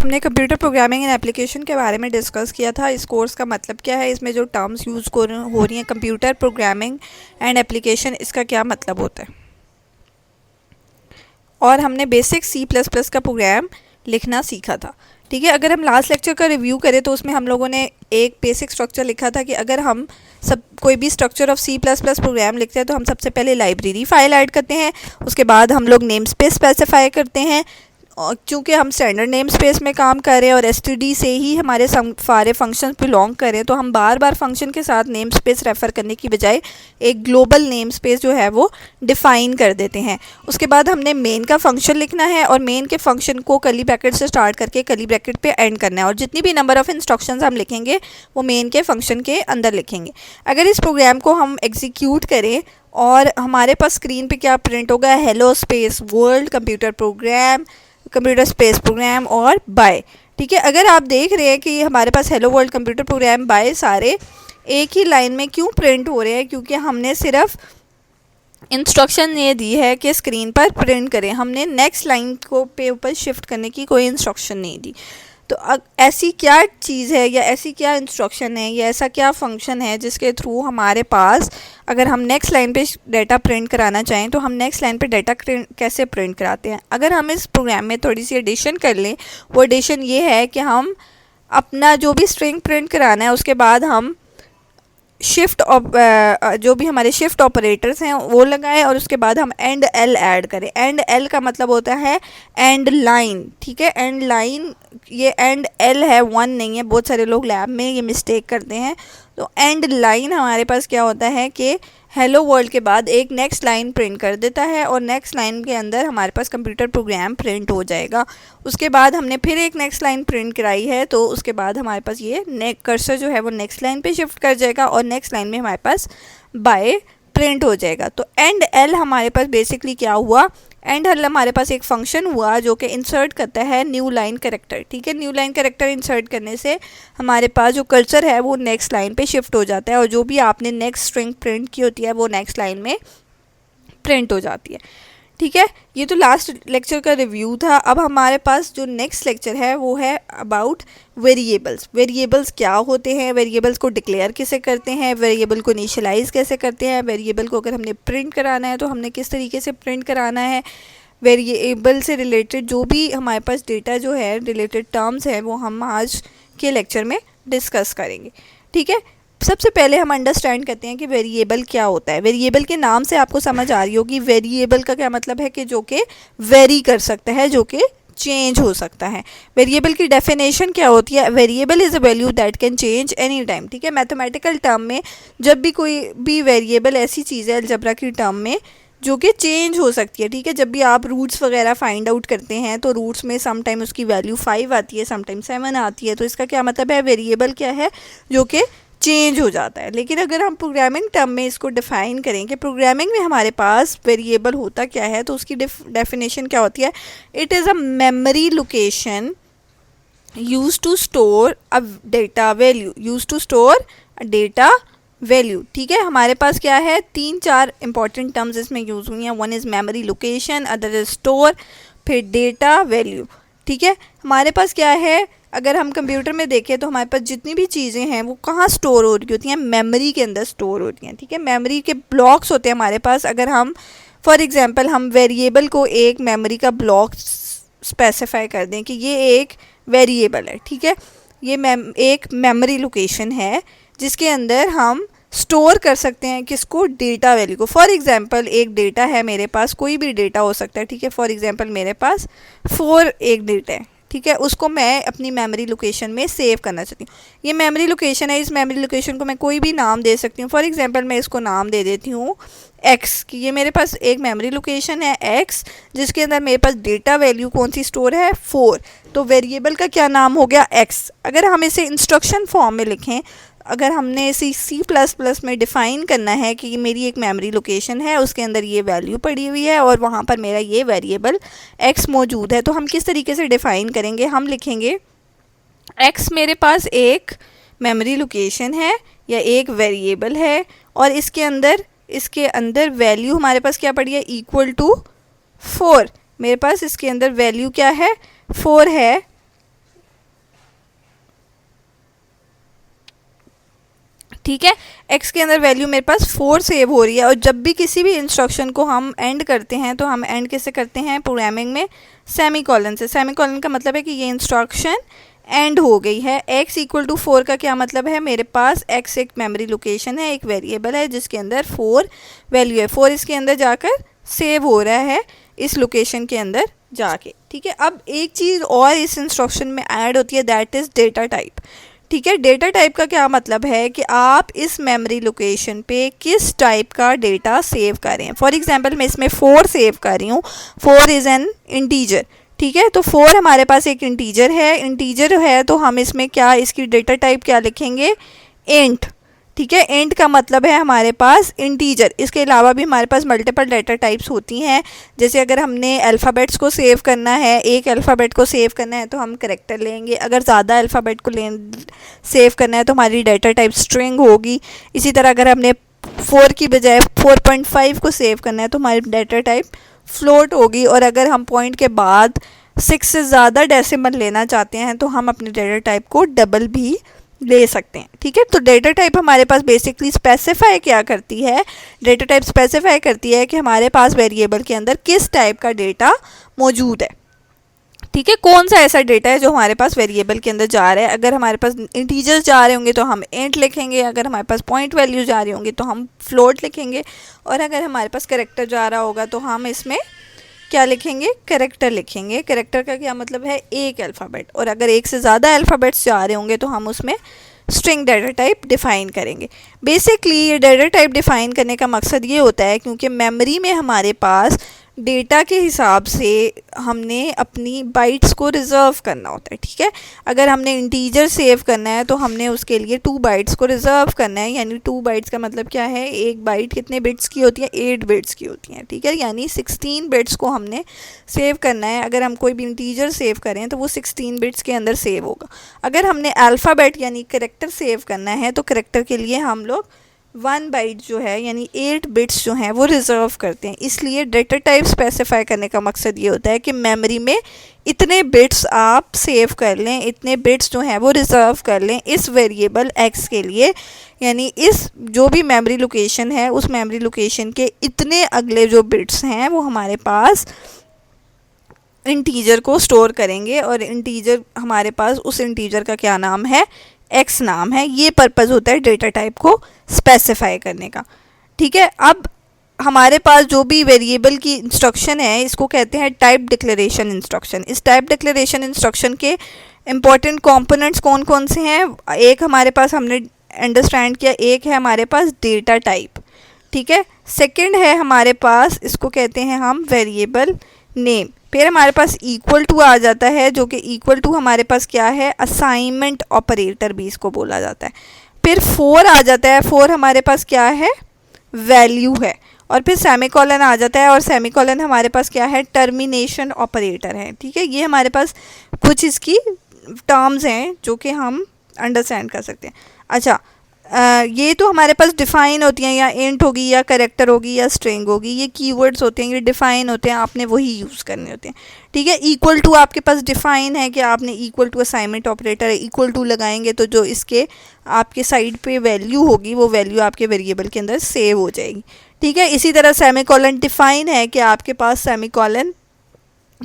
हमने computer programming and application के बारे में डिस्कस किया था। इस कोर्स का मतलब क्या है, इसमें जो टर्म्स यूज़ हो रही हैं, कंप्यूटर प्रोग्रामिंग एंड एप्लीकेशन, इसका क्या मतलब होता है। और हमने बेसिक C++ का प्रोग्राम लिखना सीखा था। ठीक है, अगर हम लास्ट लेक्चर का रिव्यू करें तो उसमें हम लोगों ने एक बेसिक स्ट्रक्चर लिखा था कि अगर हम कोई भी स्ट्रक्चर ऑफ C++ प्रोग्राम लिखते हैं तो हम सबसे पहले लाइब्रेरी फाइल ऐड करते हैं, उसके बाद हम लोग नेम स्पेस स्पेसिफाई करते हैं। चूँकि हम स्टैंडर्ड नेम स्पेस में काम कर रहे हैं और एसटीडी से ही हमारे सारे फंक्शंस बिलोंग कर रहे हैं, तो हम बार बार फंक्शन के साथ नेम स्पेस रेफ़र करने की बजाय एक ग्लोबल नेम स्पेस जो है वो डिफ़ाइन कर देते हैं। उसके बाद हमने मेन का फंक्शन लिखना है और मेन के फंक्शन को कर्ली ब्रैकेट से स्टार्ट करके कर्ली ब्रैकेट पे एंड करना है, और जितनी भी नंबर ऑफ़ इंस्ट्रक्शंस हम लिखेंगे वो मेन के फंक्शन के अंदर लिखेंगे। अगर इस प्रोग्राम को हम एग्जीक्यूट करें और हमारे पास स्क्रीन पे क्या प्रिंट होगा, hello space world computer program, computer space program और बाय। ठीक है, अगर आप देख रहे हैं कि हमारे पास hello world computer program bye सारे एक ही लाइन में क्यों प्रिंट हो रहे हैं, क्योंकि हमने सिर्फ इंस्ट्रक्शन ये दी है कि स्क्रीन पर प्रिंट करें, हमने नेक्स्ट लाइन को पे ऊपर शिफ्ट करने की कोई इंस्ट्रक्शन नहीं दी। तो ऐसी क्या चीज़ है या ऐसी क्या इंस्ट्रक्शन है या ऐसा क्या फंक्शन है जिसके थ्रू हमारे पास अगर हम नेक्स्ट लाइन पे डाटा प्रिंट कराना चाहें तो हम नेक्स्ट लाइन पे डाटा कैसे प्रिंट कराते हैं। अगर हम इस प्रोग्राम में थोड़ी सी एडिशन कर लें, वो एडिशन ये है कि हम अपना जो भी स्ट्रिंग प्रिंट कराना है उसके बाद हम जो भी हमारे शिफ्ट ऑपरेटर्स हैं वो लगाएं और उसके बाद हम एंड एल ऐड करें। एंड एल का मतलब होता है एंड लाइन। ठीक है, एंड लाइन, ये एंड एल है, वन नहीं है। बहुत सारे लोग लैब में ये मिस्टेक करते हैं। तो एंड लाइन हमारे पास क्या होता है कि हेलो वर्ल्ड के बाद एक नेक्स्ट लाइन प्रिंट कर देता है और नेक्स्ट लाइन के अंदर हमारे पास कंप्यूटर प्रोग्राम प्रिंट हो जाएगा। उसके बाद हमने फिर एक नेक्स्ट लाइन प्रिंट कराई है तो उसके बाद हमारे पास ये कर्सर जो है वो नेक्स्ट लाइन पे शिफ्ट कर जाएगा और नेक्स्ट लाइन में हमारे पास बाय प्रिंट हो जाएगा। तो एंड एल हमारे पास बेसिकली क्या हुआ, एंड एल हमारे पास एक फंक्शन हुआ जो कि इंसर्ट करता है न्यू लाइन कैरेक्टर। ठीक है, न्यू लाइन कैरेक्टर इंसर्ट करने से हमारे पास जो कर्सर है वो नेक्स्ट लाइन पे शिफ्ट हो जाता है और जो भी आपने नेक्स्ट स्ट्रिंग प्रिंट की होती है वो नेक्स्ट लाइन में प्रिंट हो जाती है। ठीक है, ये तो लास्ट लेक्चर का रिव्यू था। अब हमारे पास जो नेक्स्ट लेक्चर है वो है अबाउट वेरिएबल्स। वेरिएबल्स क्या होते हैं, वेरिएबल्स को डिक्लेयर कैसे करते हैं, वेरिएबल को इनिशियलाइज़ कैसे करते हैं, वेरिएबल को अगर हमने प्रिंट कराना है तो हमने किस तरीके से प्रिंट कराना है, वेरिएबल से रिलेटेड जो भी हमारे पास डेटा जो है, रिलेटेड टर्म्स हैं, वो हम आज के लेक्चर में डिस्कस करेंगे। ठीक है, सबसे पहले हम अंडरस्टैंड करते हैं कि वेरिएबल क्या होता है। वेरिएबल के नाम से आपको समझ आ रही होगी वेरिएबल का क्या मतलब है कि जो कि वेरी कर सकता है, जो कि चेंज हो सकता है। वेरिएबल की डेफिनेशन क्या होती है, variable is a value that can change any time. ठीक है, मैथमेटिकल टर्म में जब भी कोई भी वेरिएबल ऐसी चीज़ है अलजेब्रा की टर्म में जो कि चेंज हो सकती है। ठीक है, जब भी आप रूट्स वगैरह फाइंड आउट करते हैं तो रूट्स में समटाइम उसकी वैल्यू 5 आती है, समटाइम 7 आती है, तो इसका क्या मतलब है, वेरिएबल क्या है, जो कि चेंज हो जाता है। लेकिन अगर हम प्रोग्रामिंग टर्म में इसको डिफ़ाइन करें कि प्रोग्रामिंग में हमारे पास वेरिएबल होता क्या है, तो उसकी डेफिनेशन क्या होती है, it is a memory location use to store a data value, use to store a data value. ठीक है, हमारे पास क्या है, 3-4 इंपॉर्टेंट टर्म्स इसमें यूज़ हुई हैं। One is memory location, other is store, फिर डेटा वैल्यू। ठीक है, हमारे पास क्या है, अगर हम कंप्यूटर में देखें तो हमारे पास जितनी भी चीज़ें हैं वो कहाँ स्टोर हो रही होती हैं, मेमोरी के अंदर स्टोर होती हैं। ठीक है, मेमोरी के ब्लॉक्स होते हैं हमारे पास। अगर हम फॉर एग्जांपल हम वेरिएबल को एक मेमोरी का ब्लॉक स्पेसिफाई कर दें कि ये एक वेरिएबल है। ठीक है, ये एक मेमोरी लोकेशन है जिसके अंदर हम स्टोर कर सकते हैं किसको, डेटा वैल्यू को। फॉर एग्जांपल एक डेटा है मेरे पास, कोई भी डेटा हो सकता है। ठीक है, फॉर एग्जांपल मेरे पास 4 एक डेटा है। ठीक है, उसको मैं अपनी मेमोरी लोकेशन में सेव करना चाहती हूँ। ये मेमोरी लोकेशन है, इस मेमोरी लोकेशन को मैं कोई भी नाम दे सकती हूँ। फॉर एग्जांपल मैं इसको नाम दे देती हूँ एक्स, कि ये मेरे पास एक मेमोरी लोकेशन है एक्स जिसके अंदर मेरे पास डेटा वैल्यू कौन सी स्टोर है, 4। तो वेरिएबल का क्या नाम हो गया, एक्स। अगर हम इसे इंस्ट्रक्शन फॉर्म में लिखें, अगर हमने इसे C++ में डिफ़ाइन करना है कि मेरी एक मेमोरी लोकेशन है, उसके अंदर ये वैल्यू पड़ी हुई है और वहाँ पर मेरा ये वेरिएबल x मौजूद है, तो हम किस तरीके से डिफ़ाइन करेंगे, हम लिखेंगे x मेरे पास एक मेमोरी लोकेशन है या एक वेरिएबल है और इसके अंदर वैल्यू हमारे पास क्या पड़ी है, इक्वल टू 4। मेरे पास इसके अंदर वैल्यू क्या है, 4 है। ठीक है। x के अंदर वैल्यू मेरे पास 4 सेव हो रही है, और जब भी किसी भी इंस्ट्रक्शन को हम एंड करते हैं तो हम एंड कैसे करते हैं प्रोग्रामिंग में, सेमी कॉलन से। सेमी कॉलन का मतलब है कि ये इंस्ट्रक्शन एंड हो गई है। x इक्वल टू 4 का क्या मतलब है, मेरे पास x एक मेमोरी लोकेशन है, एक वेरिएबल है जिसके अंदर 4 वैल्यू है। 4 इसके अंदर जाकर सेव हो रहा है इस लोकेशन के अंदर जाके, ठीक है। अब एक चीज़ और इस इंस्ट्रक्शन में ऐड होती है, दैट इज़ डेटा टाइप, ठीक है। डेटा टाइप का क्या मतलब है कि आप इस मेमोरी लोकेशन पे किस टाइप का डेटा सेव कर रहे हैं। फॉर एग्जांपल मैं इसमें 4 सेव कर रही हूँ, 4 इज़ एन इंटीजर, ठीक है। तो 4 हमारे पास एक इंटीजर है तो हम इसमें क्या, इसकी डेटा टाइप क्या लिखेंगे, इंट, ठीक है। इंट का मतलब है हमारे पास इंटीजर। इसके अलावा भी हमारे पास मल्टीपल डेटा टाइप्स होती हैं, जैसे अगर हमने अल्फ़ाबेट्स को सेव करना है, एक अल्फ़ाबेट को सेव करना है तो हम करैक्टर लेंगे, अगर ज़्यादा अल्फ़ाबेट को सेव करना है तो हमारी डेटा टाइप स्ट्रिंग होगी। इसी तरह अगर हमने 4 की बजाय 4.5 को सेव करना है तो हमारी डेटा टाइप फ्लोट होगी, और अगर हम पॉइंट के बाद 6 से ज़्यादा डेसिमल लेना चाहते हैं तो हम अपनी डेटा टाइप को डबल भी ले सकते हैं, ठीक है। तो डेटा टाइप हमारे पास बेसिकली स्पेसिफाई क्या करती है, डेटा टाइप स्पेसिफाई करती है कि हमारे पास वेरिएबल के अंदर किस टाइप का डेटा मौजूद है, ठीक है। कौन सा ऐसा डेटा है जो हमारे पास वेरिएबल के अंदर जा रहा है। अगर हमारे पास इंटीजर्स जा रहे होंगे तो हम इंट लिखेंगे, अगर हमारे पास पॉइंट वैल्यू जा रही होंगी तो हम फ्लोट लिखेंगे, और अगर हमारे पास कैरेक्टर जा रहा होगा तो हम इसमें क्या लिखेंगे, कैरेक्टर लिखेंगे। कैरेक्टर का क्या मतलब है, एक अल्फ़ाबेट, और अगर एक से ज़्यादा अल्फ़ाबेट्स जा रहे होंगे तो हम उसमें स्ट्रिंग डेटा टाइप डिफ़ाइन करेंगे। बेसिकली ये डेटा टाइप डिफ़ाइन करने का मकसद ये होता है क्योंकि मेमोरी में हमारे पास डेटा के हिसाब से हमने अपनी बाइट्स को रिज़र्व करना होता है, ठीक है। अगर हमने इंटीजर सेव करना है तो हमने उसके लिए 2 बाइट्स को रिज़र्व करना है, यानी 2 बाइट्स का मतलब क्या है, एक बाइट कितने बिट्स की होती है, 8 बिट्स की होती हैं, ठीक है। यानी 16 बिट्स को हमने सेव करना है। अगर हम कोई भी इंटीजर सेव करें तो वो 16 बिट्स के अंदर सेव होगा। अगर हमने अल्फ़ाबेट यानी करैक्टर सेव करना है तो करैक्टर के लिए हम लोग 1 बाइट जो है यानी 8 बिट्स जो हैं वो रिज़र्व करते हैं। इसलिए डेटा टाइप स्पेसिफाई करने का मकसद ये होता है कि मेमोरी में इतने बिट्स आप सेव कर लें, इतने बिट्स जो हैं वो रिज़र्व कर लें इस वेरिएबल x के लिए, यानी इस जो भी मेमोरी लोकेशन है उस मेमोरी लोकेशन के इतने अगले जो बिट्स हैं वो हमारे पास इंटीजर को स्टोर करेंगे, और इंटीजर हमारे पास उस इंटीजर का क्या नाम है, x नाम है। ये पर्पज़ होता है डेटा टाइप को स्पेसिफाई करने का, ठीक है। अब हमारे पास जो भी वेरिएबल की इंस्ट्रक्शन है इसको कहते हैं टाइप डिक्लेरेशन इंस्ट्रक्शन। इस टाइप डिक्लेरेशन इंस्ट्रक्शन के इम्पॉर्टेंट कंपोनेंट्स कौन कौन से हैं, एक हमारे पास हमने अंडरस्टैंड किया, एक है हमारे पास डेटा टाइप, ठीक है। सेकंड है हमारे पास, इसको कहते हैं हम वेरिएबल नेम। फिर हमारे पास इक्वल टू आ जाता है, जो कि इक्वल टू हमारे पास क्या है, असाइनमेंट ऑपरेटर भी इसको बोला जाता है। फिर 4 आ जाता है, 4 हमारे पास क्या है, वैल्यू है। और फिर सेमीकोलन आ जाता है, और सेमीकोलन हमारे पास क्या है, टर्मिनेशन ऑपरेटर है, ठीक है। ये हमारे पास कुछ इसकी टर्म्स हैं जो कि हम अंडरस्टैंड कर सकते हैं। अच्छा, ये तो हमारे पास डिफ़ाइन होती हैं, या इंट होगी या कैरेक्टर होगी या स्ट्रिंग होगी, ये कीवर्ड्स होते हैं, ये डिफ़ाइन होते हैं, आपने वही यूज़ करने होते हैं, ठीक है। इक्वल टू आपके पास डिफ़ाइन है कि आपने इक्वल टू असाइनमेंट ऑपरेटर है, इक्वल टू लगाएंगे तो जो इसके आपके साइड पे वैल्यू होगी वो वैल्यू आपके वेरिएबल के अंदर सेव हो जाएगी, ठीक है। इसी तरह सेमीकोलन डिफ़ाइन है कि आपके पास सेमीकोलन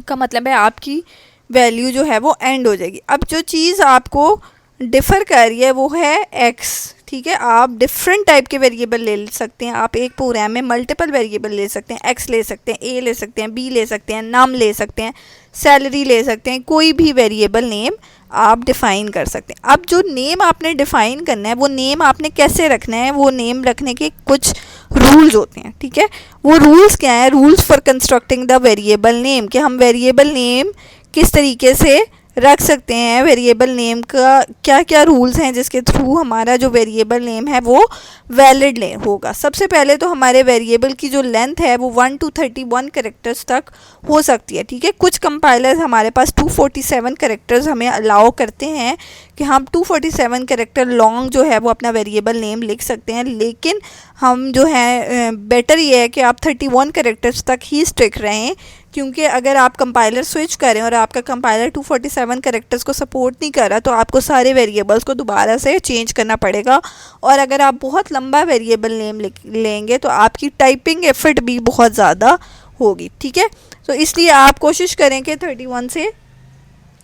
का मतलब है आपकी वैल्यू जो है वो एंड हो जाएगी। अब जो चीज़ आपको डिफ़र कर रही है वो है x, ठीक है। आप डिफरेंट टाइप के वेरिएबल ले सकते हैं, आप एक प्रोग्राम में मल्टीपल वेरिएबल ले सकते हैं, x ले सकते हैं, a ले सकते हैं, b ले सकते हैं, नाम ले सकते हैं, सैलरी ले सकते हैं, कोई भी वेरिएबल नेम आप डिफ़ाइन कर सकते हैं। अब जो नेम आपने डिफ़ाइन करना है वो नेम आपने कैसे रखना है, वो नेम रखने के कुछ रूल्स होते हैं, ठीक है। वो रूल्स क्या है, rules for constructing the variable name, कि हम वेरिएबल नेम किस तरीके से रख सकते हैं, वेरिएबल नेम का क्या क्या रूल्स हैं जिसके थ्रू हमारा जो वेरिएबल नेम है वो वैलिड होगा। सबसे पहले तो हमारे वेरिएबल की जो लेंथ है वो 1 to 31 कैरेक्टर्स तक हो सकती है, ठीक है। कुछ कंपाइलर्स हमारे पास 247 कैरेक्टर्स हमें अलाउ करते हैं कि हम 247 कैरेक्टर लॉन्ग जो है वो अपना वेरिएबल नेम लिख सकते हैं, लेकिन हम जो है बेटर ये है कि आप 31 कैरेक्टर्स तक ही स्टिक रहें, क्योंकि अगर आप कंपाइलर स्विच करें और आपका कंपाइलर 247 कैरेक्टर्स को सपोर्ट नहीं कर रहा तो आपको सारे वेरिएबल्स को दोबारा से चेंज करना पड़ेगा। और अगर आप बहुत लंबा वेरिएबल नेम लेंगे तो आपकी टाइपिंग एफर्ट भी बहुत ज़्यादा होगी, ठीक है। तो इसलिए आप कोशिश करें कि 31 से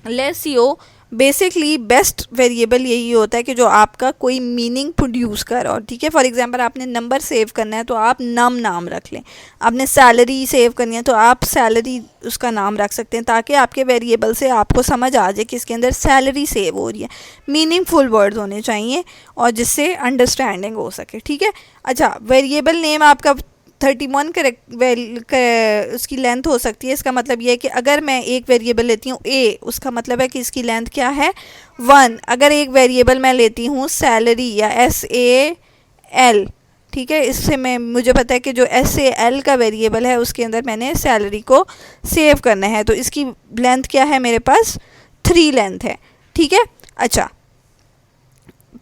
लेस ही हो। बेसिकली बेस्ट वेरिएबल यही होता है कि जो आपका कोई मीनिंग प्रोड्यूस कर और, ठीक है। फॉर एग्जांपल आपने नंबर सेव करना है तो आप नाम रख लें, आपने सैलरी सेव करनी है तो आप सैलरी उसका नाम रख सकते हैं, ताकि आपके वेरिएबल से आपको समझ आ जाए कि इसके अंदर सैलरी सेव हो रही है। मीनिंगफुल वर्ड्स होने चाहिए और जिससे अंडरस्टैंडिंग हो सके, ठीक है। अच्छा, वेरिएबल नेम आपका 31 उसकी लेंथ हो सकती है। इसका मतलब ये है कि अगर मैं एक वेरिएबल लेती हूँ ए, उसका मतलब है कि इसकी लेंथ क्या है 1। अगर एक वेरिएबल मैं लेती हूँ सैलरी या SAL, ठीक है, इससे मुझे पता है कि जो SAL का वेरिएबल है उसके अंदर मैंने सैलरी को सेव करना है, तो इसकी लेंथ क्या है, मेरे पास 3 लेंथ है, ठीक है। अच्छा,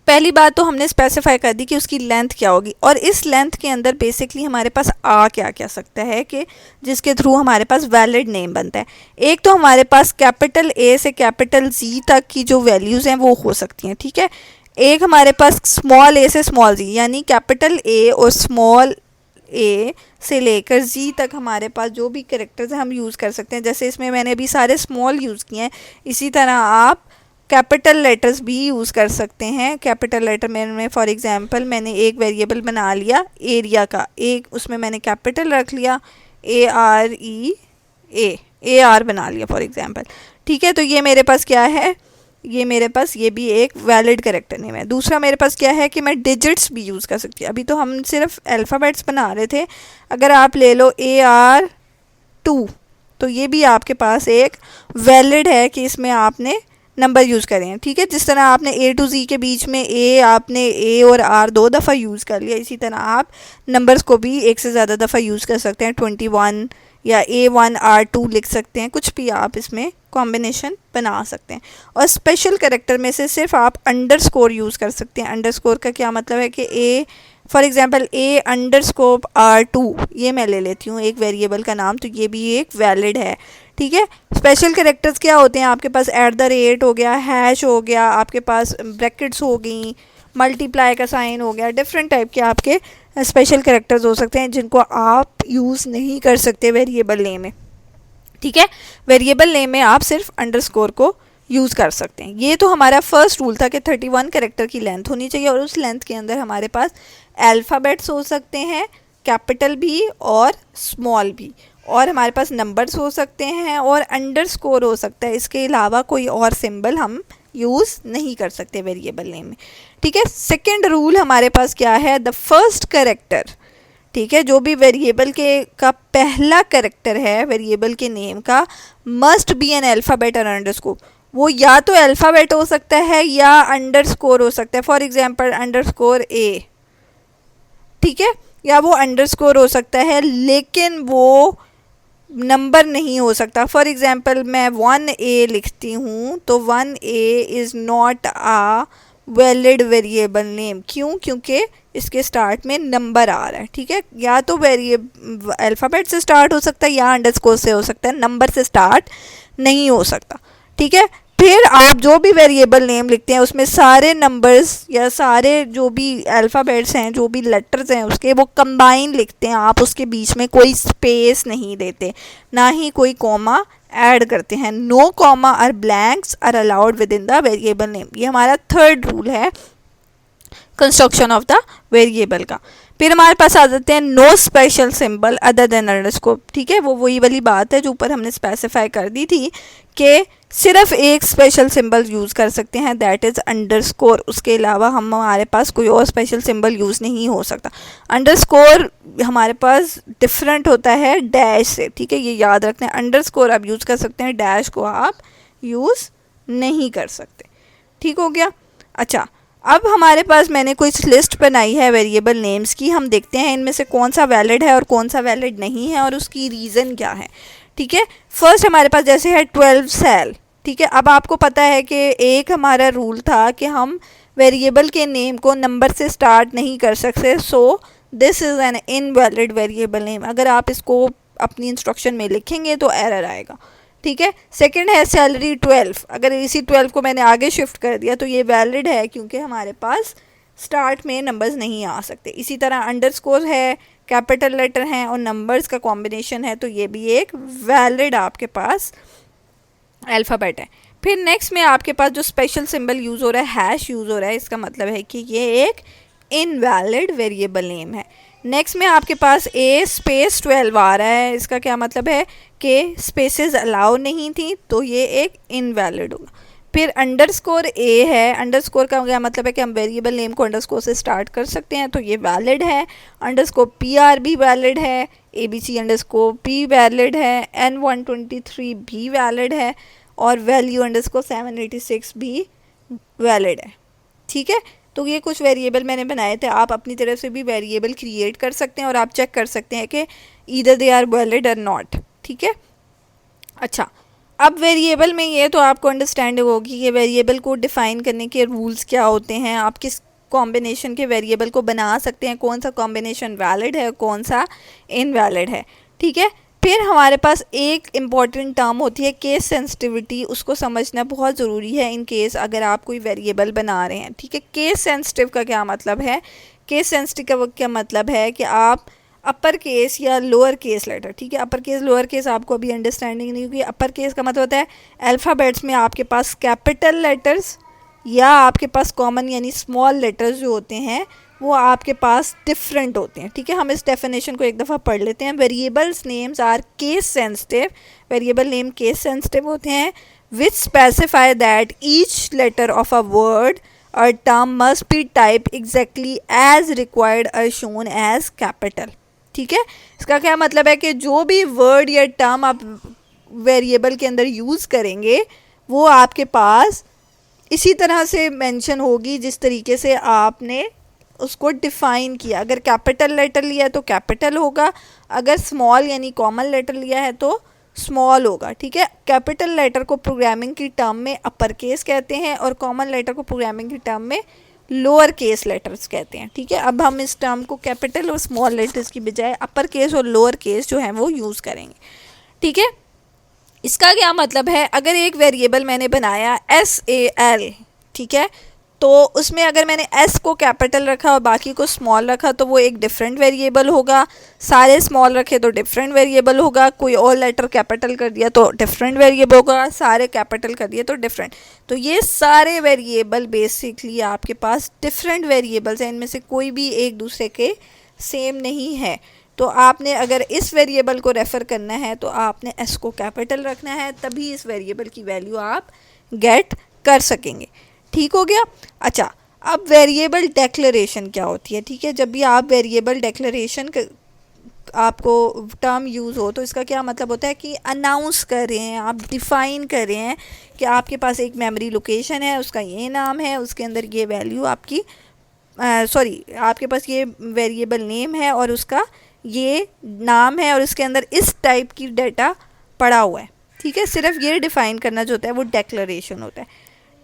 पहली बात तो हमने स्पेसिफाई कर दी कि उसकी लेंथ क्या होगी, और इस लेंथ के अंदर बेसिकली हमारे पास क्या क्या सकता है कि जिसके थ्रू हमारे पास वैलिड नेम बनता है। एक तो हमारे पास कैपिटल A से कैपिटल Z तक की जो वैल्यूज़ हैं वो हो सकती हैं, ठीक है। एक हमारे पास स्मॉल a से स्मॉल z, यानी कैपिटल A और स्मॉल a से लेकर z तक हमारे पास जो भी कैरेक्टर्स हैं हम यूज़ कर सकते हैं। जैसे इसमें मैंने अभी सारे स्मॉल यूज़ किए हैं, इसी तरह आप कैपिटल लेटर्स भी यूज़ कर सकते हैं। कैपिटल लेटर में फॉर एग्जांपल मैंने एक वेरिएबल बना लिया एरिया का, एक उसमें मैंने कैपिटल रख लिया AR बना लिया फॉर एग्जांपल, ठीक है। तो ये मेरे पास क्या है, ये मेरे पास ये भी एक वैलिड कैरेक्टर नेम है। दूसरा मेरे पास क्या है कि मैं डिजिट्स भी यूज़ कर सकती हूँ। अभी तो हम सिर्फ अल्फ़ाबेट्स बना रहे थे, अगर आप ले लो AR2 तो ये भी आपके पास एक वैलिड है कि इसमें आपने नंबर यूज़ करें हैं, ठीक है। जिस तरह आपने A to Z के बीच में आपने A और R 2 दफ़ा यूज़ कर लिया, इसी तरह आप नंबर्स को भी एक से ज़्यादा दफ़ा यूज़ कर सकते हैं। 21 या A1 R2 लिख सकते हैं, कुछ भी आप इसमें कॉम्बिनेशन बना सकते हैं। और स्पेशल कैरेक्टर में से सिर्फ आप अंडरस्कोर यूज़ कर सकते हैं। अंडरस्कोर का क्या मतलब है कि फॉर एग्जांपल A_R2 ये मैं ले लेती हूँ एक वेरिएबल का नाम, तो ये भी एक वैलिड है, ठीक है। स्पेशल कैरेक्टर्स क्या होते हैं, आपके पास @ हो गया, हैश हो गया, आपके पास ब्रैकेट्स हो गई, मल्टीप्लाई का साइन हो गया, डिफरेंट टाइप के आपके स्पेशल कैरेक्टर्स हो सकते हैं जिनको आप यूज़ नहीं कर सकते वेरिएबल नेम में, ठीक है। वेरिएबल नेम में आप सिर्फ अंडरस्कोर को यूज़ कर सकते हैं। ये तो हमारा फर्स्ट रूल था कि 31 कैरेक्टर की लेंथ होनी चाहिए और उस लेंथ के अंदर हमारे पास अल्फ़ाबेट्स हो सकते हैं, कैपिटल भी और स्मॉल भी, और हमारे पास नंबर्स हो सकते हैं और अंडरस्कोर हो सकता है। इसके अलावा कोई और सिंबल हम यूज़ नहीं कर सकते वेरिएबल नेम में, ठीक है। सेकेंड रूल हमारे पास क्या है, द फर्स्ट कैरेक्टर, ठीक है, जो भी वेरिएबल का पहला कैरेक्टर है वेरिएबल के नेम का, मस्ट बी एन अल्फ़ाबेट और अंडरस्कोर। वो या तो अल्फ़ाबेट हो सकता है या अंडरस्कोर हो सकता है। फॉर एग्जांपल _A, ठीक है, या वो अंडरस्कोर हो सकता है लेकिन वो नंबर नहीं हो सकता। फॉर एग्जांपल मैं 1A लिखती हूँ तो 1A is not a valid variable name. क्यों? क्योंकि इसके स्टार्ट में नंबर आ रहा है, ठीक है। या तो अल्फ़ाबेट से स्टार्ट हो सकता है या अंडरस्कोर से हो सकता है, नंबर से स्टार्ट नहीं हो सकता, ठीक है। फिर आप जो भी वेरिएबल नेम लिखते हैं उसमें सारे नंबर्स या सारे जो भी अल्फ़ाबेट्स हैं, जो भी लेटर्स हैं उसके, वो कंबाइन लिखते हैं। आप उसके बीच में कोई स्पेस नहीं देते, ना ही कोई कॉमा ऐड करते हैं। नो कॉमा और blanks are allowed within the variable name. ये हमारा थर्ड रूल है कंस्ट्रक्शन ऑफ द वेरिएबल का। फिर हमारे पास आ जाते हैं no special symbol other than underscore, ठीक है। वो वही वाली बात है जो ऊपर हमने स्पेसिफाई कर दी थी कि सिर्फ एक स्पेशल सिंबल यूज़ कर सकते हैं, दैट इज़ अंडरस्कोर। उसके अलावा हमारे पास कोई और स्पेशल सिंबल यूज़ नहीं हो सकता। अंडरस्कोर हमारे पास डिफरेंट होता है डैश से, ठीक है, ये याद रखना है। अंडरस्कोर आप यूज़ कर सकते हैं, डैश को आप यूज़ नहीं कर सकते, ठीक हो गया। अच्छा, अब हमारे पास मैंने कुछ लिस्ट बनाई है वेरिएबल नेम्स की। हम देखते हैं इनमें से कौन सा वैलिड है और कौन सा वैलिड नहीं है और उसकी रीज़न क्या है, ठीक है। फर्स्ट हमारे पास जैसे है 12 सेल, ठीक है। अब आपको पता है कि एक हमारा रूल था कि हम वेरिएबल के नेम को नंबर से स्टार्ट नहीं कर सकते, so this is an invalid variable name. अगर आप इसको अपनी इंस्ट्रक्शन में लिखेंगे तो एरर आएगा, ठीक है। सेकंड है सैलरी 12, अगर इसी 12 को मैंने आगे शिफ्ट कर दिया तो ये वैलिड है क्योंकि हमारे पास स्टार्ट में नंबर्स नहीं आ सकते। इसी तरह अंडरस्कोर है, कैपिटल लेटर हैं और नंबर्स का कॉम्बिनेशन है, तो ये भी एक वैलिड आपके पास अल्फ़ाबेट है। फिर नेक्स्ट में आपके पास जो स्पेशल सिंबल यूज़ हो रहा है, हैश यूज़ हो रहा है, इसका मतलब है कि ये एक इनवैलिड वेरिएबल नेम है। नेक्स्ट में आपके पास ए स्पेस 12 आ रहा है, इसका क्या मतलब है कि स्पेसेस अलाउ नहीं थी, तो ये एक इनवैलिड होगा। फिर अंडरस्कोर ए है, अंडरस्कोर का क्या मतलब है कि हम वेरिएबल नेम को अंडरस्कोर से स्टार्ट कर सकते हैं, तो ये वैलिड है। अंडरस्कोर पी आर भी वैलिड है, A B C underscore P valid है, N123 भी वैलिड है और वैल्यू अंडरस्कोर 786 भी वैलिड है, ठीक है। तो ये कुछ वेरिएबल मैंने बनाए थे, आप अपनी तरफ से भी वेरिएबल क्रिएट कर सकते हैं और आप चेक कर सकते हैं कि ईदर दे आर वैलिड और नॉट, ठीक है। अच्छा, अब वेरिएबल में ये तो आपको अंडरस्टैंड होगी कि वेरिएबल को डिफ़ाइन करने के रूल्स क्या होते हैं, आप किस कॉम्बिनेशन के वेरिएबल को बना सकते हैं, कौन सा कॉम्बिनेशन वैलिड है, कौन सा इनवैलिड है, ठीक है। फिर हमारे पास एक इम्पॉर्टेंट टर्म होती है केस सेंसिटिविटी, उसको समझना बहुत ज़रूरी है इन केस अगर आप कोई वेरिएबल बना रहे हैं, ठीक है। केस सेंसिटिव का क्या मतलब है, केस सेंसिटिव का क्या मतलब है कि आप अपर केस या लोअर केस लेटर, ठीक है। अपर केस लोअर केस आपको अभी अंडरस्टैंडिंग नहीं होगी। अपर केस का मतलब होता है अल्फ़ाबेट्स में आपके पास कैपिटल लेटर्स या आपके पास कॉमन यानी स्मॉल लेटर्स जो होते हैं वो आपके पास डिफरेंट होते हैं, ठीक है। हम इस डेफिनेशन को एक दफ़ा पढ़ लेते हैं। Variables names are case sensitive, variable name case sensitive होते हैं which specify that each letter of a word और term must be type exactly as required और शोन एज कैपिटल, ठीक है। इसका क्या मतलब है कि जो भी वर्ड या टर्म आप वेरिएबल के अंदर यूज़ करेंगे वो आपके पास इसी तरह से मेंशन होगी जिस तरीके से आपने उसको डिफ़ाइन किया। अगर कैपिटल लेटर लिया है तो कैपिटल होगा, अगर स्मॉल यानी कॉमन लेटर लिया है तो स्मॉल होगा, ठीक है। कैपिटल लेटर को प्रोग्रामिंग की टर्म में अपर केस कहते हैं और कॉमन लेटर को प्रोग्रामिंग की टर्म में लोअर केस लेटर्स कहते हैं, ठीक है। अब हम इस टर्म को कैपिटल और स्मॉल लेटर्स की बजाय अपर केस और लोअर केस जो है वो यूज़ करेंगे, ठीक है। इसका क्या मतलब है, अगर एक वेरिएबल मैंने बनाया SAL, ठीक है, तो उसमें अगर मैंने S को कैपिटल रखा और बाकी को स्मॉल रखा तो वो एक डिफरेंट वेरिएबल होगा। सारे स्मॉल रखे तो डिफरेंट वेरिएबल होगा, कोई और लेटर कैपिटल कर दिया तो डिफरेंट वेरिएबल होगा, सारे कैपिटल कर दिए तो डिफरेंट। तो ये सारे वेरिएबल बेसिकली आपके पास डिफरेंट वेरिएबल्स हैं, इनमें से कोई भी एक दूसरे के सेम नहीं है। तो आपने अगर इस वेरिएबल को रेफ़र करना है तो आपने S को कैपिटल रखना है, तभी इस वेरिएबल की वैल्यू आप गेट कर सकेंगे, ठीक हो गया। अच्छा, अब वेरिएबल डेक्लरेशन क्या होती है, ठीक है। जब भी आप वेरिएबल डेक्लरेशन आपको टर्म यूज़ हो तो इसका क्या मतलब होता है कि अनाउंस कर रहे हैं, आप डिफ़ाइन कर रहे हैं कि आपके पास एक मेमोरी लोकेशन है, उसका ये नाम है, उसके अंदर ये वैल्यू आपकी आपके पास ये वेरिएबल नेम है और उसका ये नाम है और उसके अंदर इस टाइप की डाटा पड़ा हुआ है, ठीक है। सिर्फ ये डिफ़ाइन करना जो होता है वो डेक्लरेशन होता है,